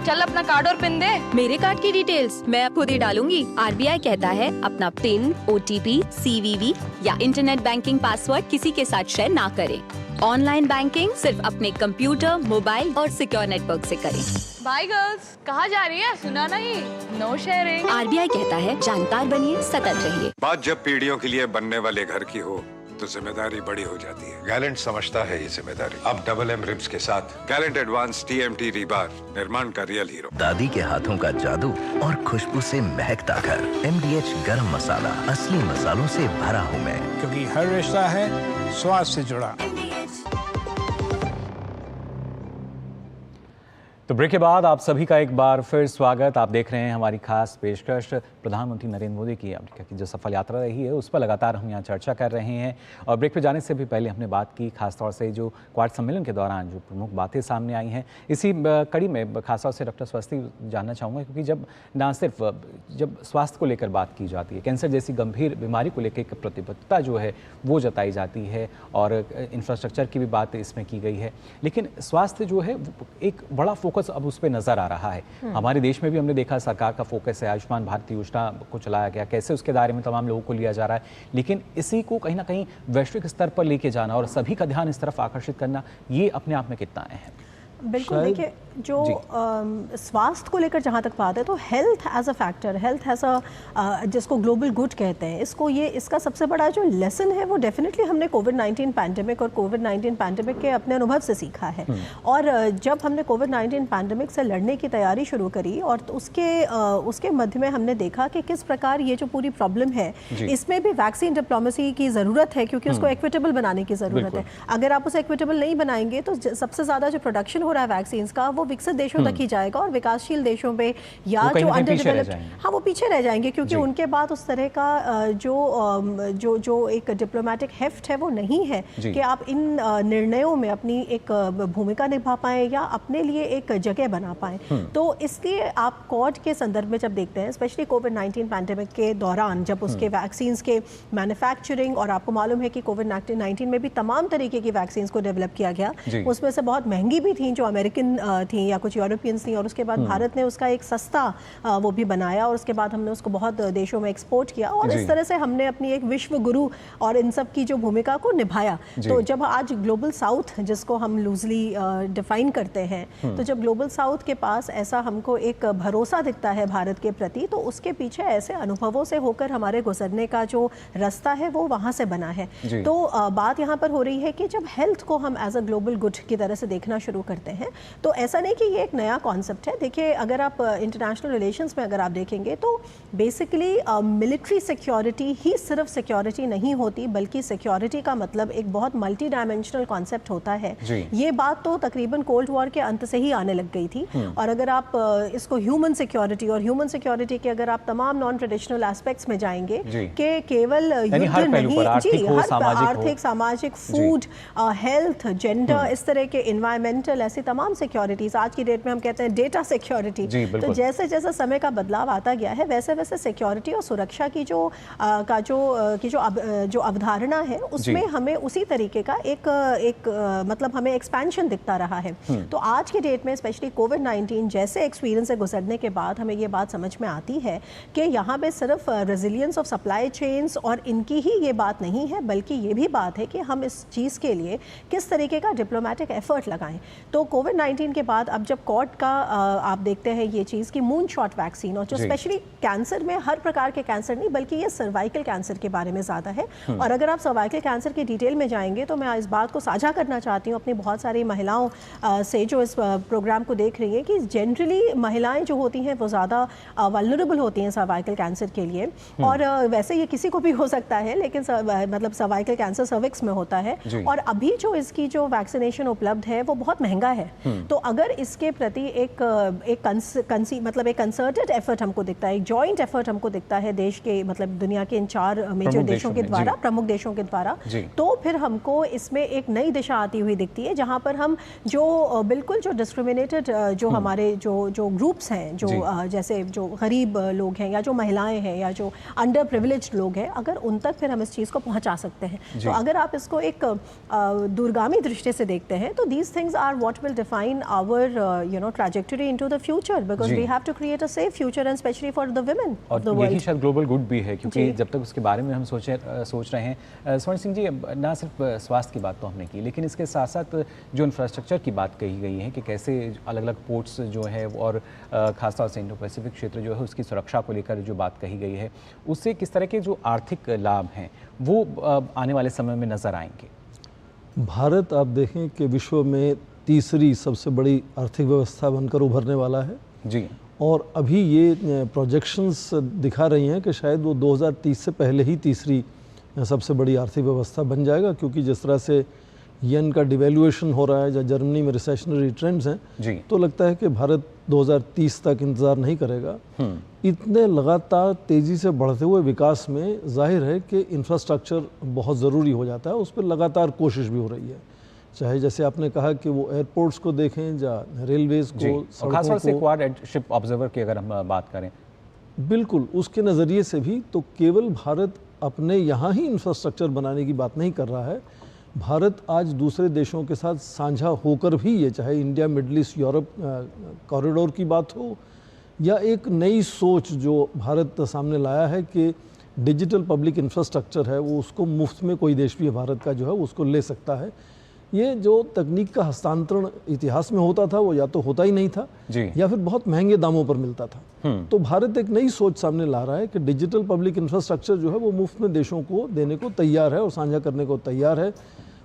चल अपना कार्ड और पिन दे। मेरे कार्ड की डिटेल्स मैं खुद ही डालूंगी। RBI कहता है अपना पिन, OTP, CVV या इंटरनेट बैंकिंग पासवर्ड किसी के साथ शेयर ना करें। ऑनलाइन बैंकिंग सिर्फ अपने कंप्यूटर, मोबाइल और सिक्योर नेटवर्क से करें। बाय गर्ल्स, कहाँ जा रही है? सुना नहीं, नो शेयरिंग। RBI कहता है जानकार बनिए, सतर्क रहिए। बात जब पीढ़ियों के लिए बनने वाले घर की हो तो जिम्मेदारी बड़ी हो जाती है। गैलेंट समझता है ये जिम्मेदारी। अब डबल M रिब्स के साथ गैलेंट एडवांस TMT रीबार, निर्माण का रियल हीरो। दादी के हाथों का जादू और खुशबू से महकता घर। MDH गरम मसाला, असली मसालों से भरा हूँ मैं, क्योंकि हर रिश्ता है स्वाद से जुड़ा। तो ब्रेक के बाद आप सभी का एक बार फिर स्वागत। आप देख रहे हैं हमारी खास पेशकश प्रधानमंत्री नरेंद्र मोदी की अमेरिका की जो सफल यात्रा रही है उस पर लगातार हम यहाँ चर्चा कर रहे हैं। और ब्रेक पे जाने से भी पहले हमने बात की खासतौर से जो क्वाड सम्मेलन के दौरान जो प्रमुख बातें सामने आई हैं, इसी कड़ी में खासतौर से डॉक्टर स्वास्थी जानना चाहूँगा, क्योंकि जब ना सिर्फ जब स्वास्थ्य को लेकर बात की जाती है, कैंसर जैसी गंभीर बीमारी को लेकर एक प्रतिबद्धता जो है वो जताई जाती है और इंफ्रास्ट्रक्चर की भी बात इसमें की गई है, लेकिन स्वास्थ्य जो है एक बड़ा फोकस अब उस पर नजर आ रहा है। हमारे देश में भी हमने देखा सरकार का फोकस है, आयुष्मान भारत योजना को चलाया गया, कैसे उसके दायरे में तमाम लोगों को लिया जा रहा है, लेकिन इसी को कहीं ना कहीं वैश्विक स्तर पर लेके जाना और सभी का ध्यान इस तरफ आकर्षित करना, ये अपने आप में कितना अहम है? बिल्कुल, देखिए जो स्वास्थ्य को लेकर जहाँ तक बात है तो health as a factor, health as a जिसको ग्लोबल गुड कहते हैं, इसका सबसे बड़ा जो लेसन है वो डेफिनेटली हमने कोविड-19 पैंडेमिक और कोविड-19 पैंडेमिक के अपने अनुभव से सीखा है। और जब हमने कोविड-19 पैंडेमिक से लड़ने की तैयारी शुरू करी और तो उसके मध्य में हमने देखा कि किस प्रकार ये जो पूरी प्रॉब्लम है इसमें भी वैक्सीन डिप्लोमेसी की ज़रूरत है, क्योंकि उसको इक्विटेबल बनाने की ज़रूरत है। अगर आप उसे इक्विटेबल नहीं बनाएंगे तो सबसे ज़्यादा जो प्रोडक्शन हो रहा है वैक्सीन का वो विकसित देशों तक ही जाएगा और विकासशील देशों में या जो अंडर डेवलप्ड, हाँ, वो पीछे रह जाएंगे क्योंकि उनके बाद उस तरह का जो एक डिप्लोमेटिक हेफ्ट है वो नहीं है कि आप इन निर्णयों में अपनी एक भूमिका निभा पाएं या अपने लिए एक जगह बना पाएं। तो इसलिए आप क्वाड के संदर्भ में जब देखते हैं, स्पेशली कोविड-19 पैंडेमिक के दौरान जब उसके वैक्सीन के मैन्युफैक्चरिंग, और आपको मालूम है कि कोविड-19 में भी तमाम तरीके की वैक्सीन को डेवलप किया गया, उसमें से बहुत महंगी भी थी जो अमेरिकन थी या कुछ यूरोपियंस थी, और उसके बाद भारत ने उसका एक सस्ता वो भी बनाया और उसके बाद हमने उसको बहुत देशों में एक्सपोर्ट किया और इस तरह से हमने अपनी एक विश्व गुरु और इन सब की जो भूमिका को निभाया। तो जब आज ग्लोबल साउथ जिसको हम लूजली डिफाइन करते हैं, तो जब ग्लोबल साउथ के पास ऐसा हमको एक भरोसा दिखता है भारत के प्रति, तो उसके पीछे ऐसे अनुभवों से होकर हमारे गुजरने का जो रास्ता है वो वहाँ से बना है। तो बात यहाँ पर हो रही है कि जब हेल्थ को हम एज अ ग्लोबल गुड की तरह से देखना शुरू करते हैं, तो ऐसा नहीं कि ये एक नया कॉन्सेप्ट है। देखिए, अगर आप इंटरनेशनल रिलेशंस में अगर आप देखेंगे तो बेसिकली मिलिट्री सिक्योरिटी ही सिर्फ सिक्योरिटी नहीं होती, बल्कि सिक्योरिटी का मतलब एक बहुत मल्टी डायमेंशनल कॉन्सेप्ट होता है। ये बात तो तकरीबन कोल्ड वॉर के अंत से ही आने लग गई थी। और अगर आप इसको ह्यूमन सिक्योरिटी और ह्यूमन सिक्योरिटी के अगर आप तमाम नॉन ट्रेडिशनल एस्पेक्ट्स में जाएंगे कि केवल युद्ध नहीं, आर्थिक, सामाजिक, फूड, हेल्थ, जेंडर, इस तरह के इन्वायरमेंटल, ऐसी तमाम सिक्योरिटीज, आज की डेट में हम कहते हैं डेटा सिक्योरिटी। तो जैसे जैसे समय का बदलाव आता गया है वैसे वैसे सिक्योरिटी और सुरक्षा की जो अवधारणा है उसमें हमें उसी तरीके का एक मतलब हमें एक्सपेंशन दिखता रहा है। तो आज की डेट में स्पेशली कोविड-19 जैसे एक्सपीरियंस से गुजरने के बाद हमें ये बात समझ में आती है कि यहाँ पे सिर्फ रेजिलियंस ऑफ सप्लाई चेन्स और इनकी ही ये बात नहीं है, बल्कि ये भी बात है कि हम इस चीज़ के लिए किस तरीके का डिप्लोमेटिक एफर्ट लगाएं। तो कोविड-19 के बाद अब जब कॉड का आप देखते हैं ये चीज़ की मून शॉट वैक्सीन, और जो स्पेशली कैंसर में, हर प्रकार के कैंसर नहीं बल्कि ये सर्वाइकल कैंसर के बारे में ज़्यादा है। और अगर आप सर्वाइकल कैंसर की डिटेल में जाएंगे तो मैं इस बात को साझा करना चाहती हूँ अपनी बहुत सारी महिलाओं से जो इस प्रोग्राम को देख रही हैं कि जनरली महिलाएं जो होती हैं वो ज़्यादा वल्नरेबल होती हैं सर्वाइकल कैंसर के लिए। और वैसे ये किसी को भी हो सकता है, लेकिन मतलब सर्वाइकल कैंसर सर्विक्स में होता है। और अभी जो इसकी जो वैक्सीनेशन उपलब्ध है वो बहुत महंगा है। तो अगर इसके प्रति एक कंसर्टेड एफर्ट हमको दिखता है, एक जॉइंट एफर्ट हमको दिखता है देश के, मतलब दुनिया के इन 4 मेजर देशों के द्वारा, प्रमुख देशों के द्वारा, तो फिर हमको इसमें एक नई दिशा आती हुई दिखती है, जहाँ पर हम जो बिल्कुल जो डिस्क्रिमिनेटेड जो हमारे जो ग्रुप्स हैं, जो जैसे जो गरीब लोग हैं या जो महिलाएं हैं या जो अंडर प्रिविलेज्ड लोग हैं, अगर उन तक फिर हम इस चीज़ को पहुंचा सकते हैं। तो अगर आप इसको एक दूरगामी दृष्टि से देखते हैं तो these things are what will define our trajectory into the future, because we have to create a safe future and specially for the women of the world. यही शायद ग्लोबल गुड भी है, क्योंकि जब तक उसके बारे में हम सोच रहे हैं। स्वर्ण सिंह जी, ना सिर्फ स्वास्थ्य की बात तो हमने की, लेकिन इसके साथ साथ जो इंफ्रास्ट्रक्चर की बात कही गई है कि कैसे अलग अलग पोर्ट्स जो है और खासतौर से इंडो पैसिफिक क्षेत्र जो है उसकी सुरक्षा को लेकर जो बात कही गई है, उससे किस तरह के जो आर्थिक लाभ हैं वो आने वाले समय में नज़र आएंगे? भारत आप देखें कि विश्व में तीसरी सबसे बड़ी आर्थिक व्यवस्था बनकर उभरने वाला है जी। और अभी ये प्रोजेक्शंस दिखा रही हैं कि शायद वो 2030 से पहले ही तीसरी सबसे बड़ी आर्थिक व्यवस्था बन जाएगा, क्योंकि जिस तरह से येन का डिवेल्युएशन हो रहा है, या जर्मनी में रिसेशनरी ट्रेंड्स हैं, तो लगता है कि भारत 2030 तक इंतज़ार नहीं करेगा। इतने लगातार तेज़ी से बढ़ते हुए विकास में जाहिर है कि इंफ्रास्ट्रक्चर बहुत ज़रूरी हो जाता है, उस पर लगातार कोशिश भी हो रही है। चाहे जैसे आपने कहा कि वो एयरपोर्ट्स को देखें या रेलवेज़ को, खासतौर से क्वाड शिप ऑब्जर्वर की अगर हम बात करें, बिल्कुल उसके नज़रिए से भी तो केवल भारत अपने यहाँ ही इंफ्रास्ट्रक्चर बनाने की बात नहीं कर रहा है। भारत आज दूसरे देशों के साथ साझा होकर भी, ये चाहे India middle east Europe corridor की बात हो या एक नई सोच जो भारत सामने लाया है कि डिजिटल पब्लिक इंफ्रास्ट्रक्चर है वो उसको मुफ्त में कोई देश भी भारत का जो है उसको ले सकता है। ये जो तकनीक का हस्तांतरण इतिहास में होता था वो या तो होता ही नहीं था या फिर बहुत महंगे दामों पर मिलता था। तो भारत एक नई सोच सामने ला रहा है कि डिजिटल पब्लिक इंफ्रास्ट्रक्चर जो है वो मुफ्त में देशों को देने को तैयार है और साझा करने को तैयार है।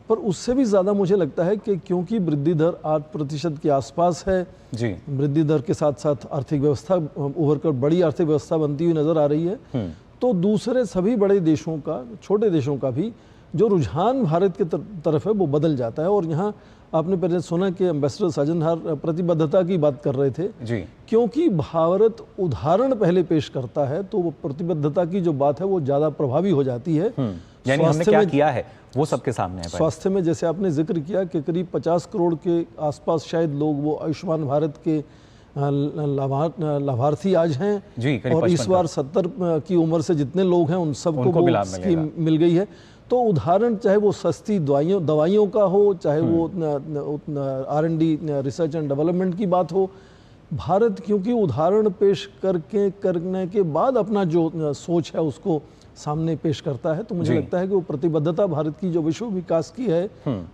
पर उससे भी ज़्यादा मुझे लगता है कि क्योंकि वृद्धि दर 8% के आसपास है, वृद्धि दर के साथ साथ आर्थिक व्यवस्था उभर कर बड़ी आर्थिक व्यवस्था बनती हुई नज़र आ रही है, तो दूसरे सभी बड़े देशों का, छोटे देशों का भी जो रुझान भारत की तरफ है वो बदल जाता है। और यहाँ आपने पहले सुना कि एम्बेसडर साजनहार प्रतिबद्धता की बात कर रहे थे जी, क्योंकि भारत उदाहरण पहले पेश करता है तो वो प्रतिबद्धता की जो बात है वो ज़्यादा प्रभावी हो जाती है। यानी हमने क्या किया है वो सबके सामने है। स्वास्थ्य में जैसे आपने जिक्र किया कि करीब 50 करोड़ के आसपास शायद लोग वो आयुष्मान भारत के लाभार्थी आज हैं जी, और इस बार 70 की उम्र से जितने लोग हैं उन सबको वो स्कीम मिल गई है। तो उदाहरण चाहे वो सस्ती दवाइयों का हो, चाहे वो R&D रिसर्च एंड डेवलपमेंट की बात हो, भारत क्योंकि उदाहरण पेश करने के बाद अपना जो सोच है उसको सामने पेश करता है, तो मुझे लगता है कि वो प्रतिबद्धता भारत की जो विश्व विकास की है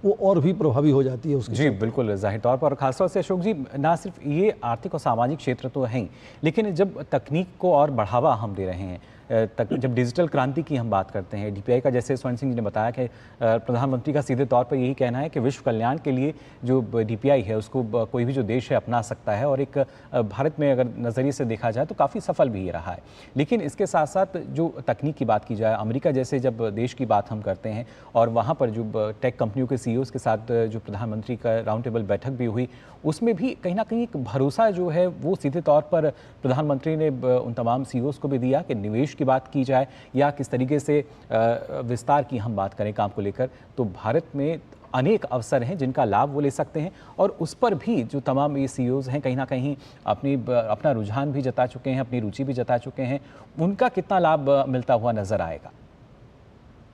वो और भी प्रभावी हो जाती है उसके। जी बिल्कुल, जाहिर तौर पर। और खासतौर से अशोक जी, ना सिर्फ ये आर्थिक और सामाजिक क्षेत्र तो हैं, लेकिन जब तकनीक को और बढ़ावा हम दे रहे हैं, जब डिजिटल क्रांति की हम बात करते हैं, DPI का जैसे स्वर्ण सिंह जी ने बताया कि प्रधानमंत्री का सीधे तौर पर यही कहना है कि विश्व कल्याण के लिए जो DPI है उसको कोई भी जो देश है अपना सकता है, और एक भारत में अगर नज़रिए से देखा जाए तो काफ़ी सफल भी रहा है। लेकिन इसके साथ साथ जो तकनीक की बात की जाए, अमेरिका जैसे जब देश की बात हम करते हैं और वहाँ पर जो टेक कंपनियों के CEOs के साथ जो प्रधानमंत्री का राउंड टेबल बैठक भी हुई, उसमें भी कहीं ना कहीं एक भरोसा जो है वो सीधे तौर पर प्रधानमंत्री ने उन तमाम CEOs को भी दिया कि निवेश की बात की जाए या किस तरीके से विस्तार की हम बात करें काम को लेकर, तो भारत में अनेक अवसर हैं जिनका लाभ वो ले सकते हैं। और उस पर भी जो तमाम ये CEOs हैं कहीं ना कहीं अपना रुझान भी जता चुके हैं, अपनी रुचि भी जता चुके हैं। उनका कितना लाभ मिलता हुआ नजर आएगा?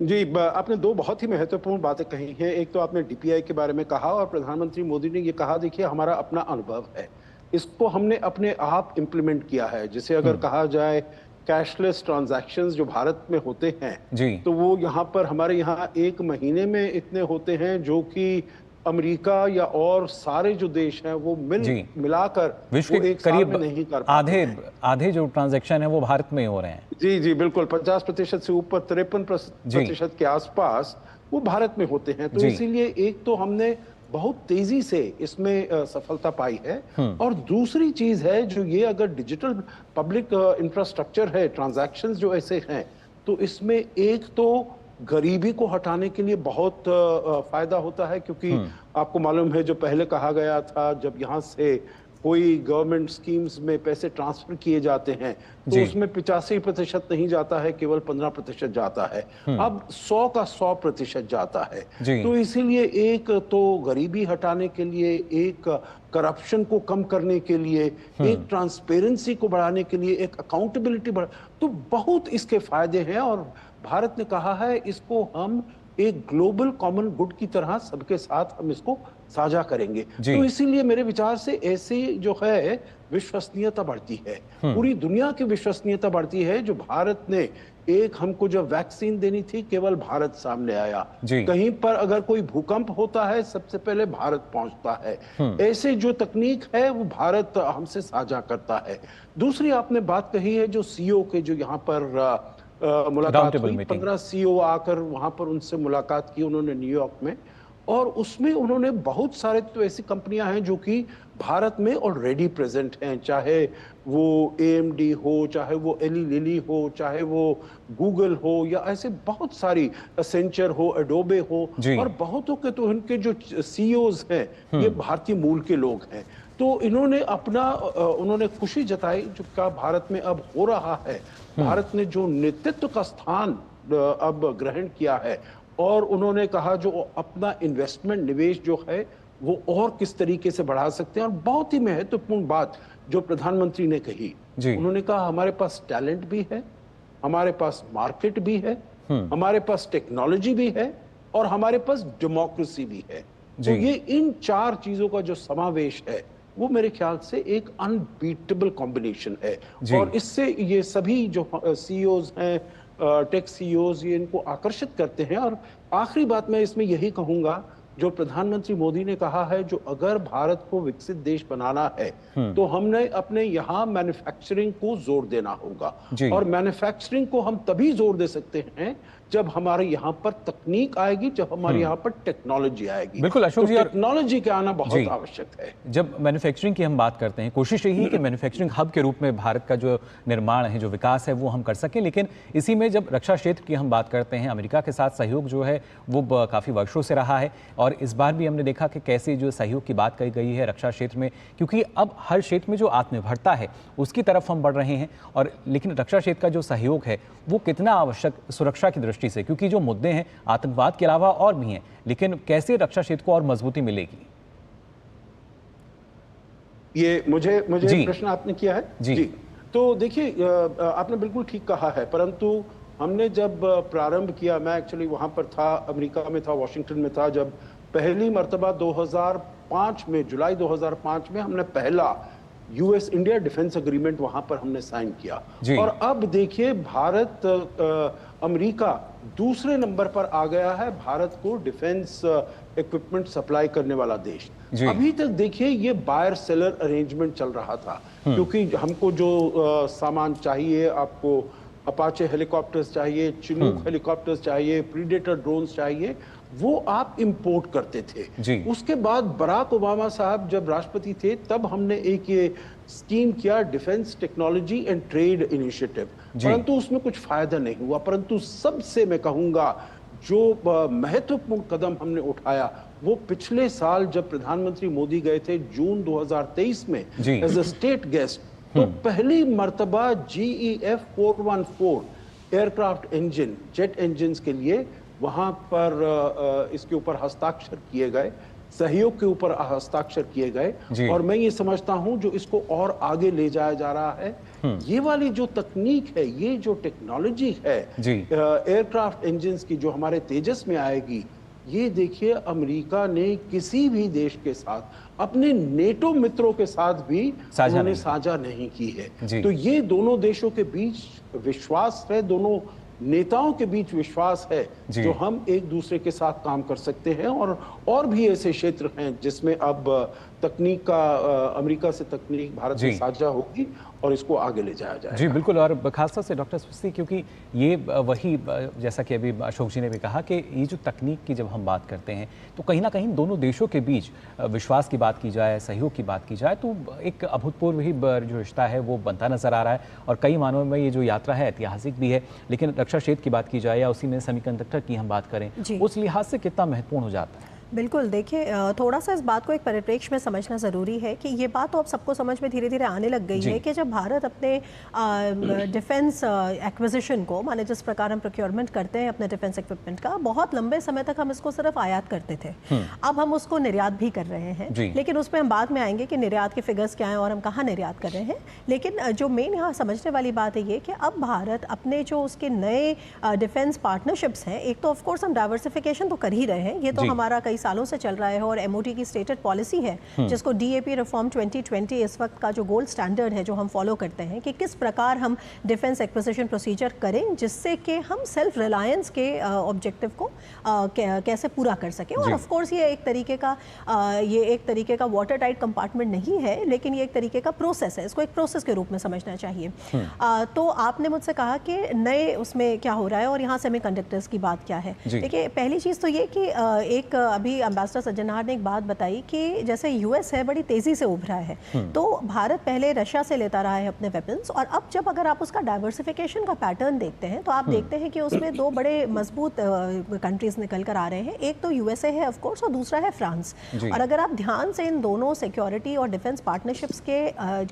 जी, आपने दो बहुत ही महत्वपूर्ण बातें कही हैं। एक तो आपने DPI के बारे में कहा और प्रधानमंत्री मोदी ने ये कहा, देखिए हमारा अपना अनुभव है, इसको हमने अपने आप इम्प्लीमेंट किया है। जैसे अगर कहा जाए कैशलेस ट्रांजैक्शंस जो भारत में होते हैं तो वो यहाँ पर हमारे यहाँ 1 महीने में इतने होते हैं जो कि अमेरिका या और सारे जो देश हैं वो मिलाकर विश्व के करीब नहीं कर आधे जो ट्रांजैक्शन है वो भारत में हो रहे हैं। जी जी बिल्कुल, 50% से ऊपर 53% के आसपास वो भारत में होते हैं। तो इसीलिए एक तो हमने बहुत तेजी से इसमें सफलता पाई है, और दूसरी चीज है जो ये अगर डिजिटल पब्लिक इंफ्रास्ट्रक्चर है, ट्रांजैक्शंस जो ऐसे हैं, तो इसमें एक तो गरीबी को हटाने के लिए बहुत फायदा होता है, क्योंकि आपको मालूम है जो पहले कहा गया था जब यहाँ से कोई गवर्नमेंट स्कीम्स में पैसे ट्रांसफर किए जाते हैं तो उसमें 85% नहीं जाता है, केवल 15% जाता है। अब 100 का 100% जाता है। तो इसीलिए एक तो गरीबी हटाने के लिए, एक करप्शन को कम करने के लिए, एक ट्रांसपेरेंसी को बढ़ाने के लिए, एक अकाउंटेबिलिटी तो बहुत इसके फायदे हैं। और भारत ने कहा है इसको हम एक ग्लोबल कॉमन गुड की तरह सबके साथ हम इसको साझा करेंगे। तो इसीलिए मेरे विचार से ऐसी जो है विश्वसनीयता बढ़ती है, पूरी दुनिया की विश्वसनीयता बढ़ती है। जो भारत ने एक हमको जब वैक्सीन देनी थी, केवल भारत सामने आया। कहीं पर अगर कोई भूकंप होता है सबसे पहले भारत पहुंचता है। ऐसे जो तकनीक है वो भारत हमसे साझा करता है। दूसरी आपने बात कही है जो CEO के जो यहाँ पर मुलाकात हुई, 15 CEO आकर वहां पर उनसे मुलाकात की उन्होंने न्यूयॉर्क में, और उसमें उन्होंने बहुत सारे तो ऐसी कंपनियां हैं जो कि भारत में ऑलरेडी प्रेजेंट हैं, चाहे वो AMD हो, चाहे वो एली लिली हो, चाहे वो गूगल हो, या ऐसे बहुत सारी एसेंचर हो, एडोबे हो, और बहुतों के तो इनके जो CEOs हैं ये भारतीय मूल के लोग हैं। तो इन्होंने उन्होंने खुशी जताई जो क्या भारत में अब हो रहा है। भारत ने जो नेतृत्व का स्थान अब ग्रहण किया है, और उन्होंने कहा जो अपना इन्वेस्टमेंट निवेश जो है वो और किस तरीके से बढ़ा सकते हैं। और बहुत ही महत्वपूर्ण बात जो प्रधानमंत्री ने कही, उन्होंने कहा हमारे पास टैलेंट भी है, हमारे पास मार्केट भी है, हमारे पास टेक्नोलॉजी भी है, और हमारे पास डेमोक्रेसी भी है। तो ये इन 4 चीजों का जो समावेश है वो मेरे ख्याल से एक अनबीटेबल कॉम्बिनेशन है। और इससे ये सभी जो CEOs हैं, टेक CEOs, ये इनको आकर्षित करते हैं। और आखिरी बात मैं इसमें यही कहूंगा, जो प्रधानमंत्री मोदी ने कहा है जो अगर भारत को विकसित देश बनाना है तो हमने अपने यहाँ मैन्युफैक्चरिंग को जोर देना होगा। और मैन्युफैक्चरिंग को हम तभी जोर दे सकते हैं जब हमारे यहाँ पर तकनीक आएगी, जब हमारे यहाँ पर टेक्नोलॉजी आएगी। बिल्कुल अशोक जी, टेक्नोलॉजी के आना बहुत आवश्यक है। जब मैन्युफैक्चरिंग की हम बात करते हैं, कोशिश यही है कि मैन्युफैक्चरिंग हब के रूप में भारत का जो निर्माण है, जो विकास है, वो हम कर सकें। लेकिन इसी में जब रक्षा क्षेत्र की हम बात करते हैं, अमेरिका के साथ सहयोग जो है वो काफ़ी वर्षों से रहा है और इस बार भी हमने देखा कि कैसे जो सहयोग की बात कही गई है रक्षा क्षेत्र में, क्योंकि अब हर क्षेत्र में जो आत्मनिर्भरता है उसकी तरफ हम बढ़ रहे हैं। और लेकिन रक्षा क्षेत्र का जो सहयोग है वो कितना आवश्यक सुरक्षा की दृष्टि से, क्योंकि जो मुद्दे हैं आतंकवाद के अलावा और भी हैं, लेकिन कैसे रक्षा क्षेत्र को और मजबूती मिलेगी? ये मुझे प्रश्न आपने किया है जी। तो देखिए, आपने बिल्कुल ठीक कहा है, परंतु हमने जब प्रारंभ किया, मैं एक्चुअली वहां पर था, अमेरिका में था, वॉशिंगटन में था, जब पहली मर्तबा 2005 में, जुलाई 2005 में हमने पहला यूएस इंडिया डिफेंस एग्रीमेंट वहां पर हमने साइन किया। और अब देखिए, भारत अमेरिका दूसरे नंबर पर आ गया है भारत को डिफेंस इक्विपमेंट सप्लाई करने वाला देश। अभी तक देखिए ये बायर सेलर अरेंजमेंट चल रहा था, क्योंकि हमको जो सामान चाहिए, आपको अपाचे हेलीकॉप्टर्स चाहिए, चिनूक हेलीकॉप्टर्स चाहिए, प्रीडेटर ड्रोन्स चाहिए, वो आप इंपोर्ट करते थे। उसके बाद बराक ओबामा साहब जब राष्ट्रपति थे, तब हमने एक ये स्कीम किया, defence technology and trade initiative, परंतु उसमें कुछ फायदा नहीं हुआ। परंतु सबसे मैं कहूंगा जो महत्वपूर्ण कदम हमने उठाया, वो पिछले साल जब प्रधानमंत्री मोदी गए थे जून 2023 में एज अ स्टेट गेस्ट, तो पहली मर्तबा GEF 414 aircraft engine, jet engine के लिए वहां पर इसके ऊपर हस्ताक्षर किए गए, सहयोग के ऊपर हस्ताक्षर किए गए। और मैं ये समझता हूं जो इसको और आगे ले जाया जा रहा है, ये वाली जो तकनीक है, ये जो टेक्नोलॉजी है एयरक्राफ्ट इंजन्स की, जो हमारे तेजस में आएगी, ये देखिए अमेरिका ने किसी भी देश के साथ, अपने नेटो मित्रों के साथ भी उन्होंने साझा नहीं की है। तो ये दोनों देशों के बीच विश्वास है, दोनों नेताओं के बीच विश्वास है, जो हम एक दूसरे के साथ काम कर सकते हैं। और भी ऐसे क्षेत्र हैं जिसमें अब तकनीक का, अमेरिका से तकनीक भारत में साझा होगी और इसको आगे ले जाया जाएगा। जी बिल्कुल, और खासतौर से डॉक्टर सुस्ती, क्योंकि ये वही, जैसा कि अभी अशोक जी ने भी कहा कि ये जो तकनीक की जब हम बात करते हैं, तो कहीं ना कहीं दोनों देशों के बीच विश्वास की बात की जाए, सहयोग की बात की जाए, तो एक अभूतपूर्व ही जो रिश्ता है वो बनता नजर आ रहा है। और कई मानों में ये जो यात्रा है ऐतिहासिक भी है। लेकिन रक्षा क्षेत्र की बात की जाए या उसी में सेमीकंडक्टर की हम बात करें, उस लिहाज से कितना महत्वपूर्ण हो जाता है? बिल्कुल, देखिए थोड़ा सा इस बात को एक परिप्रेक्ष्य में समझना ज़रूरी है कि ये बात तो अब सबको समझ में धीरे धीरे आने लग गई है कि जब भारत अपने डिफेंस एक्विजिशन को, माने जिस प्रकार हम प्रोक्योरमेंट करते हैं अपने डिफेंस इक्विपमेंट का, बहुत लंबे समय तक हम इसको सिर्फ आयात करते थे। अब हम उसको निर्यात भी कर रहे हैं, लेकिन उसमें हम बाद में आएंगे कि निर्यात के फिगर्स क्या हैं और हम कहाँ निर्यात कर रहे हैं। लेकिन जो मेन यहाँ समझने वाली बात है ये कि अब भारत अपने जो उसके नए डिफेंस पार्टनरशिप्स हैं, एक तो ऑफकोर्स हम डाइवर्सिफिकेशन तो कर ही रहे हैं, ये तो हमारा कई सालों से चल रहा है और MOT की स्टेटेड पॉलिसी है, जिसको DAP रिफॉर्म 2020 इस वक्त का जो गोल्ड स्टैंडर्ड है जो हम फॉलो करते हैं, कि किस प्रकार हम डिफेंस एक्विजिशन प्रोसीजर करें जिससे कि हम सेल्फ रिलायंस के ऑब्जेक्टिव को कैसे पूरा कर सकें। और ऑफ कोर्स ये एक तरीके का वाटर टाइट कंपार्टमेंट नहीं है, लेकिन ये एक तरीके का प्रोसेस है, इसको एक प्रोसेस के रूप में समझना चाहिए। तो आपने मुझसे कहा कि नए उसमें क्या हो रहा है और यहाँ सेमीकंडक्टर्स की बात क्या है। देखिए, पहली चीज़ तो ये कि एक अभी एम्बेसडर सज्जनहार ने एक बात बताई कि जैसे US है बड़ी तेजी से उभरा है, तो भारत पहले रशिया से लेता रहा है अपने वेपन्स, और अब जब अगर आप उसका डाइवर्सिफिकेशन का पैटर्न देखते हैं तो आप देखते हैं कि उसमें दो बड़े मजबूत कंट्रीज निकल कर आ रहे हैं। एक तो USA है ऑफ कोर्स और दूसरा है फ्रांस। और अगर आप ध्यान से इन दोनों सिक्योरिटी और डिफेंस पार्टनरशिप्स के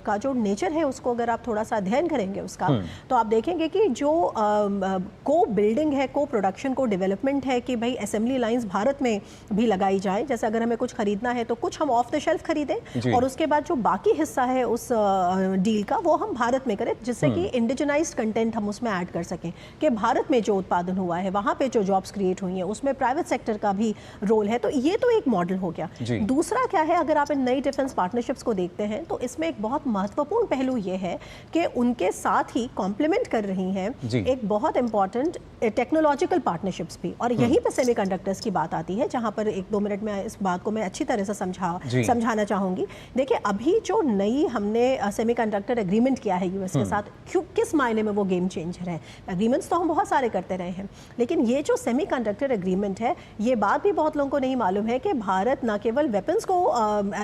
का जो नेचर है उसको अगर आप थोड़ा सा अध्ययन करेंगे उसका, तो आप देखेंगे कि जो को बिल्डिंग है, को प्रोडक्शन, को डेवलपमेंट है कि भाई असेंबली लाइंस भारत में भी लगाई जाए। जैसे अगर हमें कुछ खरीदना है तो कुछ हम ऑफ द शेल्फ खरीदें और उसके बाद जो बाकी हिस्सा है उस डील का वो हम भारत में करें, जिससे कि इंडिजिनाइज्ड कंटेंट हम उसमें ऐड कर सकें कि भारत में जो उत्पादन हुआ है, वहाँ पे जो जॉब्स क्रिएट हुई हैं, उसमें प्राइवेट सेक्टर का भी रोल है। तो ये तो एक मॉडल हो गया। दूसरा क्या है, अगर आप इन नई डिफेंस पार्टनरशिप्स को देखते हैं तो इसमें एक बहुत महत्वपूर्ण पहलू ये है कि उनके साथ ही कॉम्प्लीमेंट कर रही हैं एक बहुत इंपॉर्टेंट टेक्नोलॉजिकल पार्टनरशिप्स भी, और यहीं पर सेमीकंडक्टर्स की बात आती है, जहाँ पर 1-2 मिनट में इस बात को मैं अच्छी तरह से समझाना चाहूँगी। देखिए, अभी जो नई हमने सेमीकंडक्टर एग्रीमेंट किया है यूएस के साथ, किस मायने में वो गेम चेंजर है। एग्रीमेंट्स तो हम बहुत सारे करते रहे हैं, लेकिन ये जो सेमीकंडक्टर एग्रीमेंट है, ये बात भी बहुत लोगों को नहीं मालूम है कि भारत न केवल वेपन्स को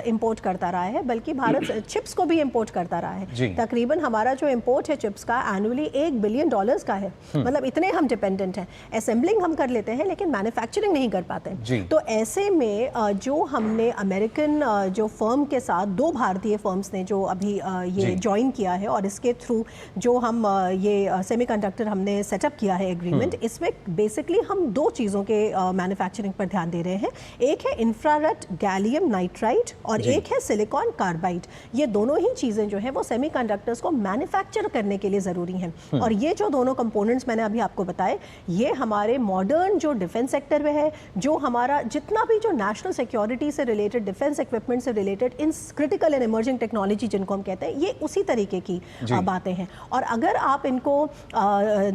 इंपोर्ट करता रहा है, बल्कि भारत चिप्स को भी इंपोर्ट करता रहा है। तकरीबन हमारा जो इंपोर्ट है चिप्स का एनुअली $1 बिलियन का है। मतलब इतने हम डिपेंडेंट हैं। असेंबलिंग हम कर लेते हैं लेकिन मैन्युफैक्चरिंग नहीं कर पाते। तो ऐसे में जो हमने अमेरिकन जो फर्म के साथ 2 भारतीय फर्म्स ने जो अभी ये ज्वाइन किया है और इसके थ्रू जो हम ये सेमीकंडक्टर हमने सेटअप किया है एग्रीमेंट, इसमें बेसिकली हम 2 चीज़ों के मैन्युफैक्चरिंग पर ध्यान दे रहे हैं। एक है इंफ्रारेड गैलियम नाइट्राइड और एक है सिलिकॉन कार्बाइड। ये दोनों ही चीज़ें जो है वो सेमीकंडक्टर्स को मैन्युफैक्चर करने के लिए ज़रूरी हैं। और ये जो दोनों कंपोनेंट्स मैंने अभी आपको बताए, ये हमारे मॉडर्न जो डिफेंस सेक्टर में है, जो हमारा जितना भी जो नेशनल सिक्योरिटी से रिलेटेड, डिफेंस इक्विपमेंट से related, in critical and emerging technology जिनको हम कहते हैं, ये उसी तरीके की बातें हैं। और अगर आप इनको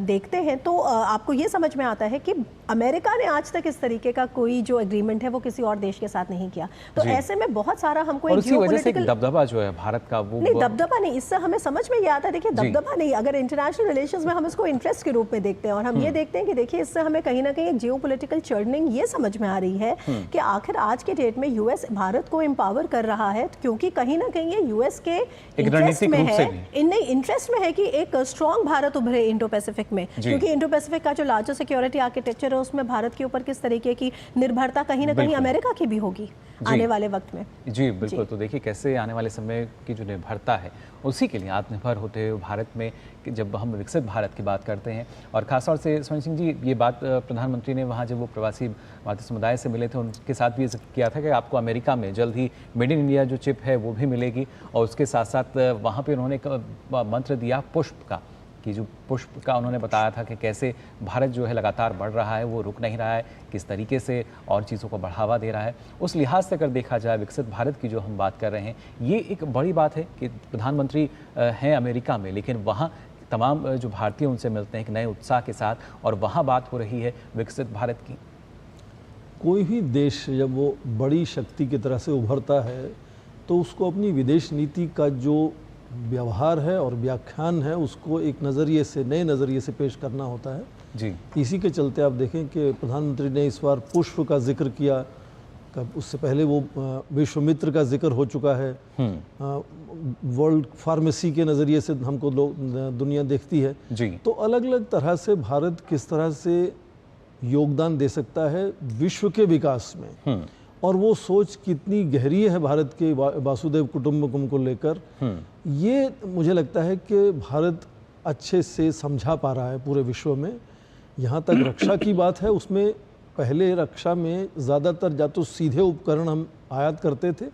देखते हैं तो आपको ये समझ में आता है कि अमेरिका ने आज तक इस तरीके का कोई जो एग्रीमेंट है वो किसी और देश के साथ नहीं किया। तो ऐसे में बहुत सारा हमको और इसी वजह से एक दबदबा जो है भारत का, वो नहीं, दबदबा नहीं, इससे हमें समझ में ये आता है। देखिए, दबदबा नहीं, अगर इंटरनेशनल रिलेशंस में हम इसको इंटरेस्ट के रूप में देखते हैं और हम ये देखते हैं कि देखिए इससे हमें कहीं ना कहीं एक जियोपॉलिटिकल चर्निंग ये समझ में आ रही है कि आखिर आज के डेट में यूएस भारत को एम्पावर कर रहा है, क्योंकि कहीं ना कहीं ये यूएस के इंटरेस्ट में है, इंटरेस्ट में है कि एक स्ट्रॉन्ग भारत उभरे इंडो पैसिफिक में। क्योंकि इंडो पैसिफिक का जो लार्जर सिक्योरिटी आर्किटेक्चर है उसमें भारत के ऊपर किस तरीके की निर्भरता कहीं ना कहीं अमेरिका की भी होगी आने वाले वक्त में। जी बिल्कुल। तो देखिए कैसे आने वाले समय की जो निर्भरता है उसी के लिए आत्मनिर्भर होते हुए भारत में, जब हम विकसित भारत की बात करते हैं, और खासतौर से स्वर्ण सिंह जी, ये बात प्रधानमंत्री ने वहाँ जब वो प्रवासी भारतीय समुदाय से मिले थे उनके साथ भी जिक्र किया था कि आपको अमेरिका में जल्द ही मेड इन इंडिया जो चिप है वो भी मिलेगी। और उसके साथ साथ वहाँ पर उन्होंने एक मंत्र दिया पुष्प का, कि जो पुष्प का उन्होंने बताया था कि कैसे भारत जो है लगातार बढ़ रहा है, वो रुक नहीं रहा है, किस तरीके से और चीज़ों को बढ़ावा दे रहा है। उस लिहाज से अगर देखा जाए विकसित भारत की जो हम बात कर रहे हैं, ये एक बड़ी बात है कि प्रधानमंत्री हैं अमेरिका में, लेकिन वहाँ तमाम जो भारतीय उनसे मिलते हैं एक नए उत्साह के साथ, और वहाँ बात हो रही है विकसित भारत की। कोई भी देश जब वो बड़ी शक्ति की तरह से उभरता है तो उसको अपनी विदेश नीति का जो व्यवहार है और व्याख्यान है उसको एक नज़रिए से, नए नज़रिए से पेश करना होता है। जी, इसी के चलते आप देखें कि प्रधानमंत्री ने इस बार पुष्प का जिक्र किया, उससे पहले वो विश्व मित्र का जिक्र हो चुका है। वर्ल्ड फार्मेसी के नज़रिए से हमको दुनिया देखती है। जी, तो अलग अलग तरह से भारत किस तरह से योगदान दे सकता है विश्व के विकास में, और वो सोच कितनी गहरी है भारत के वासुदेव कुटुंबकम को लेकर, ये मुझे लगता है कि भारत अच्छे से समझा पा रहा है पूरे विश्व में। यहाँ तक रक्षा की बात है, उसमें पहले रक्षा में ज़्यादातर या तो सीधे उपकरण हम आयात करते थे,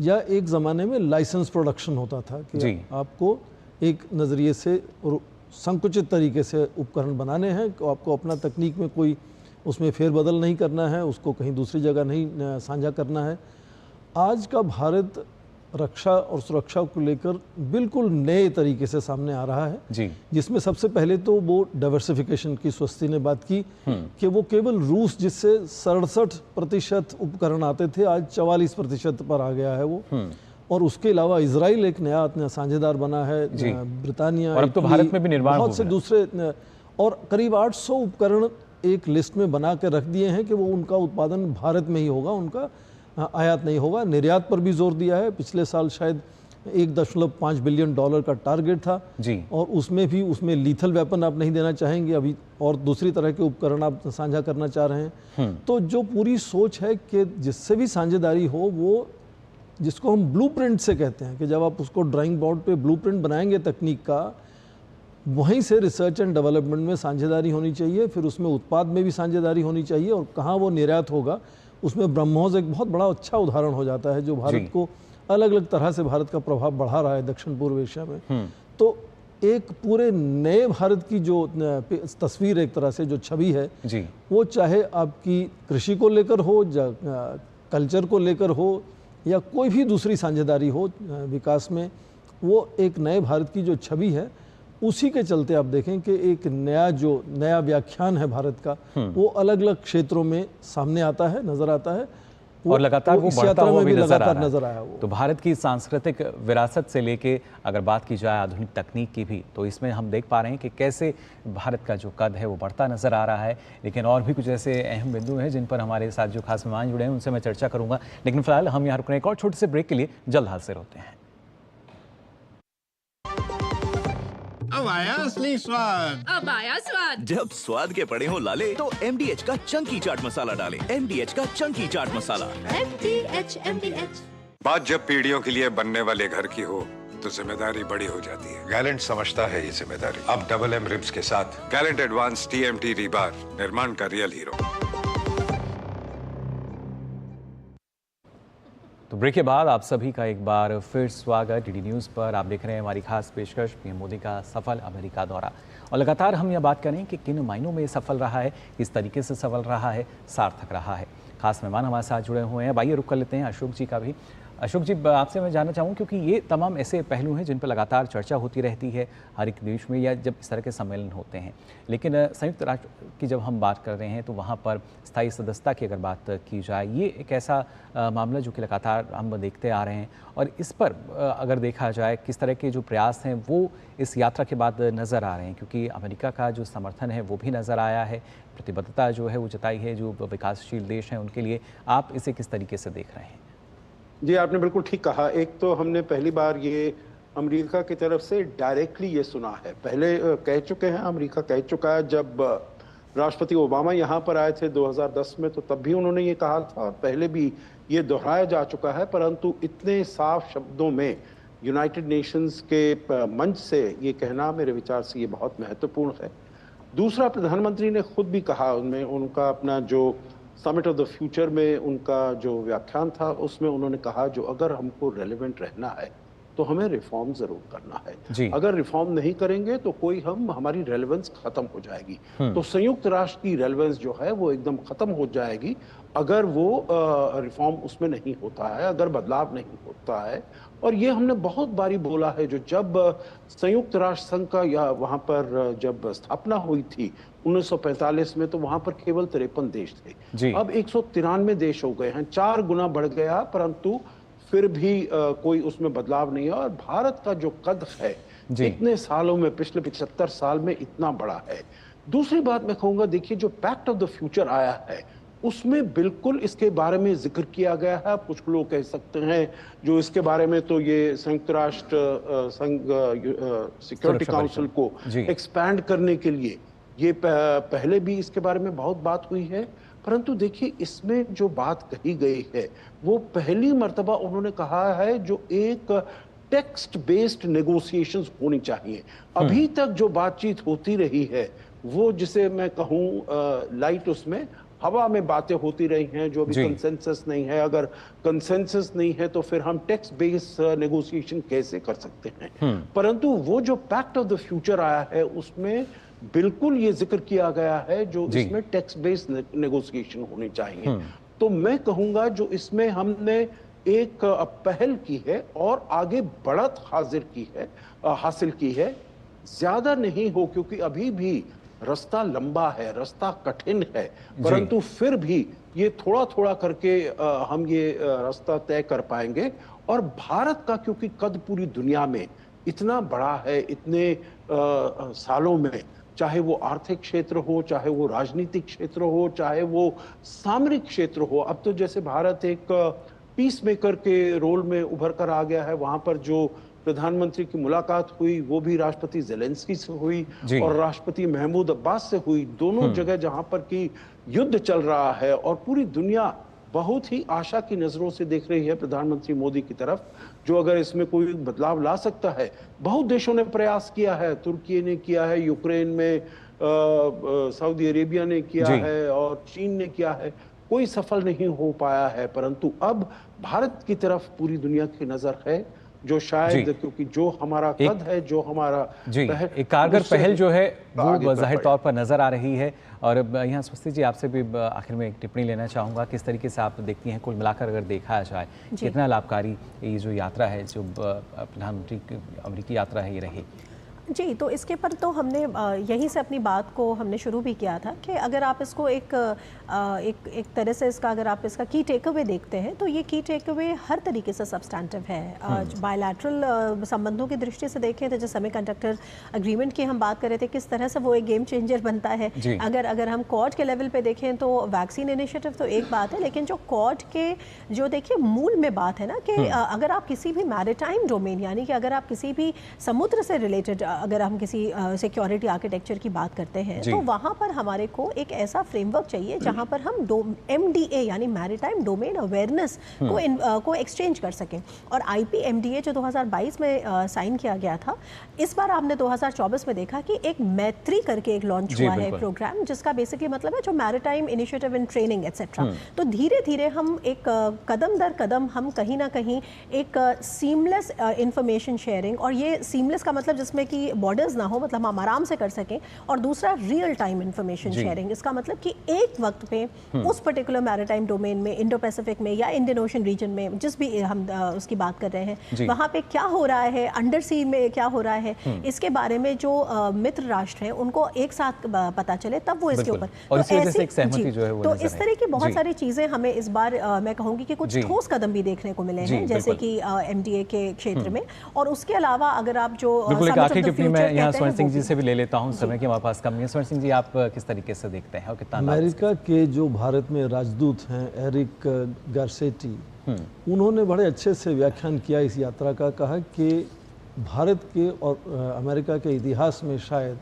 या एक ज़माने में लाइसेंस प्रोडक्शन होता था कि आपको एक नज़रिए से और संकुचित तरीके से उपकरण बनाने हैं, आपको अपना तकनीक में कोई उसमें फेरबदल नहीं करना है, उसको कहीं दूसरी जगह नहीं साझा करना है। आज का भारत रक्षा और सुरक्षा को लेकर बिल्कुल नए तरीके से सामने आ रहा है। जी, जिसमें सबसे पहले तो वो डाइवर्सिफिकेशन की स्वस्ति ने बात की कि वो केवल रूस जिससे 67% उपकरण आते थे, आज 44% पर आ गया है वो। और उसके अलावा इजराइल एक नया साझेदार बना है, ब्रिटानिया, और अब तो भारत में भी निर्माण बहुत से दूसरे, और करीब 800 उपकरण एक लिस्ट में बना के रख दिए हैं कि वो उनका उत्पादन भारत में ही होगा, उनका आयात नहीं होगा। निर्यात पर भी जोर दिया है। पिछले साल शायद $1.5 बिलियन का टारगेट था जी, और उसमें लीथल वेपन आप नहीं देना चाहेंगे अभी, और दूसरी तरह के उपकरण आप साझा करना चाह रहे हैं। तो जो पूरी सोच है कि जिससे भी साझेदारी हो, वो जिसको हम ब्लूप्रिंट से कहते हैं कि जब आप उसको ड्राइंग बोर्ड पे ब्लूप्रिंट बनाएंगे तकनीक का, वहीं से रिसर्च एंड डेवलपमेंट में साझेदारी होनी चाहिए, फिर उसमें उत्पाद में भी साझेदारी होनी चाहिए, और कहाँ वो निर्यात होगा उसमें ब्रह्मोस एक बहुत बड़ा अच्छा उदाहरण हो जाता है, जो भारत को अलग अलग तरह से भारत का प्रभाव बढ़ा रहा है दक्षिण पूर्व एशिया में। तो एक पूरे नए भारत की जो तस्वीर, एक तरह से जो छवि है जी, वो चाहे आपकी कृषि को लेकर हो, कल्चर को लेकर हो, या कोई भी दूसरी साझेदारी हो विकास में, वो एक नए भारत की जो छवि है उसी के चलते आप देखें कि एक नया व्याख्यान है भारत का, वो अलग अलग क्षेत्रों में सामने आता है, नजर आता है और लगातार वो बढ़ता हुआ भी नजर आ रहा है। तो भारत की सांस्कृतिक विरासत से लेके अगर बात की जाए आधुनिक तकनीक की भी, तो इसमें हम देख पा रहे हैं कि कैसे भारत का जो कद है वो बढ़ता नजर आ रहा है। लेकिन और भी कुछ ऐसे अहम बिंदु हैं जिन पर हमारे साथ जो खास मेहमान जुड़े हैं उनसे मैं चर्चा करूंगा। लेकिन फिलहाल हम यहाँ रुकने एक और छोटे से ब्रेक के लिए जल्द हाजिर होते हैं। अब आया असली स्वाद। अब आया स्वाद। जब स्वाद के पड़े हो लाले तो MDH का चंकी चाट मसाला डालें। MDH का चंकी चाट मसाला। MDH। बात जब पीढ़ियों के लिए बनने वाले घर की हो तो जिम्मेदारी बड़ी हो जाती है। गैलेंट समझता है ये जिम्मेदारी। अब डबल M रिब्स के साथ गैलेंट एडवांस TMT रीबार, निर्माण का रियल हीरो। तो ब्रेक के बाद आप सभी का एक बार फिर स्वागत। DD न्यूज़ पर आप देख रहे हैं हमारी खास पेशकश पीएम मोदी का सफल अमेरिका दौरा। और लगातार हम यह बात करें कि किन मायनों में सफल रहा है, किस तरीके से सफल रहा है, सार्थक रहा है। खास मेहमान हमारे साथ जुड़े हुए हैं। आइए रुक कर लेते हैं अशोक जी का भी। अशोक जी, आपसे मैं जानना चाहूँ, क्योंकि ये तमाम ऐसे पहलू हैं जिन पर लगातार चर्चा होती रहती है हर एक देश में या जब इस तरह के सम्मेलन होते हैं। लेकिन संयुक्त राष्ट्र की जब हम बात कर रहे हैं तो वहाँ पर स्थायी सदस्यता की अगर बात की जाए, ये एक ऐसा मामला जो कि लगातार हम देखते आ रहे हैं। और इस पर अगर देखा जाए किस तरह के जो प्रयास हैं वो इस यात्रा के बाद नज़र आ रहे हैं, क्योंकि अमेरिका का जो समर्थन है वो भी नज़र आया है, प्रतिबद्धता जो है वो जताई है जो विकासशील देश हैं उनके लिए। आप इसे किस तरीके से देख रहे हैं? जी, आपने बिल्कुल ठीक कहा। एक तो हमने पहली बार ये अमेरिका की तरफ से डायरेक्टली ये सुना है। पहले कह चुके हैं, अमेरिका कह चुका है, जब राष्ट्रपति ओबामा यहाँ पर आए थे 2010 में तो तब भी उन्होंने ये कहा था और पहले भी ये दोहराया जा चुका है, परंतु इतने साफ शब्दों में यूनाइटेड नेशंस के मंच से ये कहना मेरे विचार से ये बहुत महत्वपूर्ण है। दूसरा, प्रधानमंत्री ने खुद भी कहा, उनमें उनका अपना जो समिट ऑफ द फ्यूचर में उनका जो व्याख्यान था उसमें उन्होंने कहा जो अगर हमको रेलेवेंट रहना है तो हमें रिफॉर्म जरूर करना है। अगर रिफॉर्म नहीं करेंगे तो हमारी रेलेवेंस खत्म हो जाएगी। तो संयुक्त राष्ट्र की रेलेवेंस जो है वो एकदम खत्म हो जाएगी अगर वो रिफॉर्म उसमें नहीं होता है, अगर बदलाव नहीं होता है। और ये हमने बहुत बारी बोला है, जो जब संयुक्त राष्ट्र संघ का या वहाँ पर जब स्थापना हुई थी 1945 में, तो वहाँ पर केवल 53 देश थे। अब 193 देश हो गए हैं, 4 गुना बढ़ गया, परंतु फिर भी कोई उसमें बदलाव नहीं है। और भारत का जो कद है इतने सालों में, पिछले 75 साल में इतना बड़ा है। दूसरी बात मैं कहूँगा, देखिए जो पैक्ट ऑफ द फ्यूचर आया है उसमें बिल्कुल इसके बारे में जिक्र किया गया है। कुछ लोग कह सकते हैं जो इसके बारे में तो ये संयुक्त राष्ट्र संघ सिक्योरिटी काउंसिल को एक्सपैंड करने के लिए ये पहले भी इसके बारे में बहुत बात हुई है, परंतु देखिए इसमें जो बात कही गई है वो पहली मर्तबा उन्होंने कहा है जो एक टेक्स्ट बेस्ड नेगोशिएशंस होनी चाहिए। अभी तक जो बातचीत होती रही है वो, जिसे मैं कहूँ लाइट, उसमें हवा में बातें होती रही हैं, जो अभी कंसेंसस नहीं है। अगर कंसेंसस नहीं है तो फिर हम टेक्स्ट बेस्ड नेगोशिएशन कैसे कर सकते हैं? परंतु वो जो पैक्ट ऑफ द फ्यूचर आया है उसमें बिल्कुल ये जिक्र किया गया है जो इसमें टेक्स्ट बेस्ड नेगोशिएशन होनी चाहिए। तो मैं कहूंगा जो इसमें हमने एक पहल की है और आगे बढ़त हासिल की है, ज्यादा नहीं हो, क्योंकि अभी भी रास्ता लंबा है, रास्ता कठिन है, परंतु फिर भी ये थोड़ा थोड़ा करके हम ये रास्ता तय कर पाएंगे। और भारत का क्योंकि कद पूरी दुनिया में इतना बड़ा है, इतने सालों में, चाहे वो आर्थिक क्षेत्र हो, चाहे वो राजनीतिक क्षेत्र हो, चाहे वो सामरिक क्षेत्र हो। अब तो जैसे भारत एक पीस मेकर के रोल में उभर कर आ गया है। वहां पर जो प्रधानमंत्री की मुलाकात हुई वो भी राष्ट्रपति ज़ेलेंस्की से हुई और राष्ट्रपति महमूद अब्बास से हुई। दोनों जगह जहां पर कि युद्ध चल रहा है और पूरी दुनिया बहुत ही आशा की नजरों से देख रही है प्रधानमंत्री मोदी की तरफ, जो अगर इसमें कोई बदलाव ला सकता है। बहुत देशों ने प्रयास किया है, तुर्की ने किया है, यूक्रेन में सऊदी अरेबिया ने किया है और चीन ने किया है, कोई सफल नहीं हो पाया है। परंतु अब भारत की तरफ पूरी दुनिया की नजर है, जो शायद क्योंकि जो हमारा कद है, जो हमारा एक कारगर पहल जो है वो जाहिर तौर पर नजर आ रही है। और यहाँ स्वस्ति जी, आपसे भी आखिर में एक टिप्पणी लेना चाहूँगा, किस तरीके से आप देखती हैं कुल मिलाकर अगर देखा जाए कितना लाभकारी ये जो यात्रा है, जो प्रधानमंत्री की अमेरिकी यात्रा है, ये रही? जी, तो इसके पर तो हमने यहीं से अपनी बात को हमने शुरू भी किया था कि अगर आप इसको एक तरह से इसका अगर आप इसका की टेक अवे देखते हैं तो ये की टेक अवे हर तरीके से सब्सटैंटिव है। बायलैटरल संबंधों की दृष्टि से देखें तो जैसे सेमीकंडक्टर एग्रीमेंट की हम बात कर रहे थे, किस तरह से वो एक गेम चेंजर बनता है। अगर हम क्वाड के लेवल पे देखें तो वैक्सीन इनिशिएटिव तो एक बात है, लेकिन जो क्वाड के जो देखिए मूल में बात है ना कि अगर आप किसी भी मैरिटाइम डोमेन यानी कि अगर आप किसी भी समुद्र से रिलेटेड अगर हम किसी सिक्योरिटी आर्किटेक्चर की बात करते हैं तो वहाँ पर हमारे को एक ऐसा फ्रेमवर्क चाहिए जहाँ पर हम MDA यानी मैरिटाइम डोमेन अवेयरनेस को एक्सचेंज कर सकें। और IPMDA जो 2022 में साइन किया गया था, इस बार आपने 2024 में देखा कि एक मैत्री करके एक लॉन्च हुआ है प्रोग्राम, जिसका बेसिकली मतलब है जो maritime initiative in training etcetera. तो धीरे धीरे हम एक कदम दर कदम हम कहीं ना कहीं एक सीमलेस इंफॉर्मेशन शेयरिंग, और ये सीमलेस का मतलब जिसमें कि बॉर्डर्स ना हो, मतलब हम आराम से कर सकें, और दूसरा रियल टाइम इंफॉर्मेशन शेयरिंग। इसका मतलब कि एक वक्त पे उस पर्टिकुलर मैरिटाइम डोमेन में, इंडो पैसिफिक में या इंडियन ओशन रीजन में जिस भी हम उसकी बात कर रहे हैं, वहाँ पे क्या हो रहा है, अंडर सी में क्या हो रहा है, इसके बारे में जो मित्र राष्ट्र हैं उनको एक साथ पता चले, तब वो इसके ऊपर तो इस तरह की बहुत सारी चीजें हमें इस बार मैं कहूँगी कि कुछ ठोस कदम भी देखने को मिले हैं, जैसे कि MDA के क्षेत्र में। और उसके अलावा अगर आप जो मैं यहाँ स्वर्ण सिंह जी से भी ले लेता हूँ, समय की हमारे पास कम है। स्वर्ण सिंह जी, आप किस तरीके से देखते हैं और कितना अमेरिका के जो भारत में राजदूत हैं एरिक गारसेटी, उन्होंने बड़े अच्छे से व्याख्यान किया इस यात्रा का। कहा कि भारत के और अमेरिका के इतिहास में शायद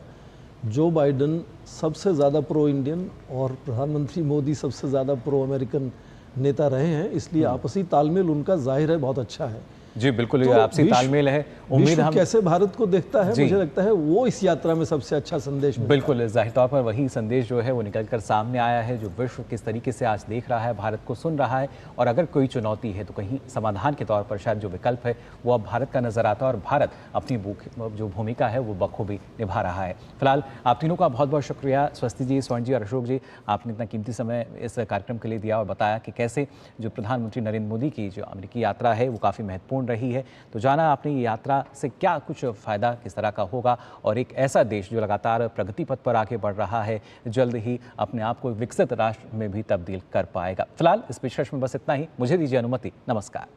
जो बाइडन सबसे ज़्यादा प्रो इंडियन और प्रधानमंत्री मोदी सबसे ज़्यादा प्रो अमेरिकन नेता रहे हैं, इसलिए आपसी तालमेल उनका जाहिर है बहुत अच्छा है। जी बिल्कुल, तो आपसी तालमेल है। उम्मीद हम कैसे भारत को देखता है, मुझे लगता है वो इस यात्रा में सबसे अच्छा संदेश बिल्कुल जाहिर तौर पर वही संदेश जो है वो निकल कर सामने आया है, जो विश्व किस तरीके से आज देख रहा है, भारत को सुन रहा है, और अगर कोई चुनौती है तो कहीं समाधान के तौर पर शायद जो विकल्प है वो अब भारत का नजर आता है, और भारत अपनी जो भूमिका है वो बखूबी निभा रहा है। फिलहाल आप तीनों का बहुत बहुत शुक्रिया, स्वस्ति जी, स्वर्ण जी और अशोक जी, आपने इतना कीमती समय इस कार्यक्रम के लिए दिया और बताया कि कैसे जो प्रधानमंत्री नरेंद्र मोदी की जो अमेरिकी यात्रा है वो काफ़ी महत्वपूर्ण रही है। तो जाना आपने ये यात्रा से क्या कुछ फ़ायदा किस तरह का होगा, और एक ऐसा देश जो लगातार प्रगति पथ पर आगे बढ़ रहा है जल्द ही अपने आप को विकसित राष्ट्र में भी तब्दील कर पाएगा। फिलहाल इस पेशकश में बस इतना ही, मुझे दीजिए अनुमति, नमस्कार।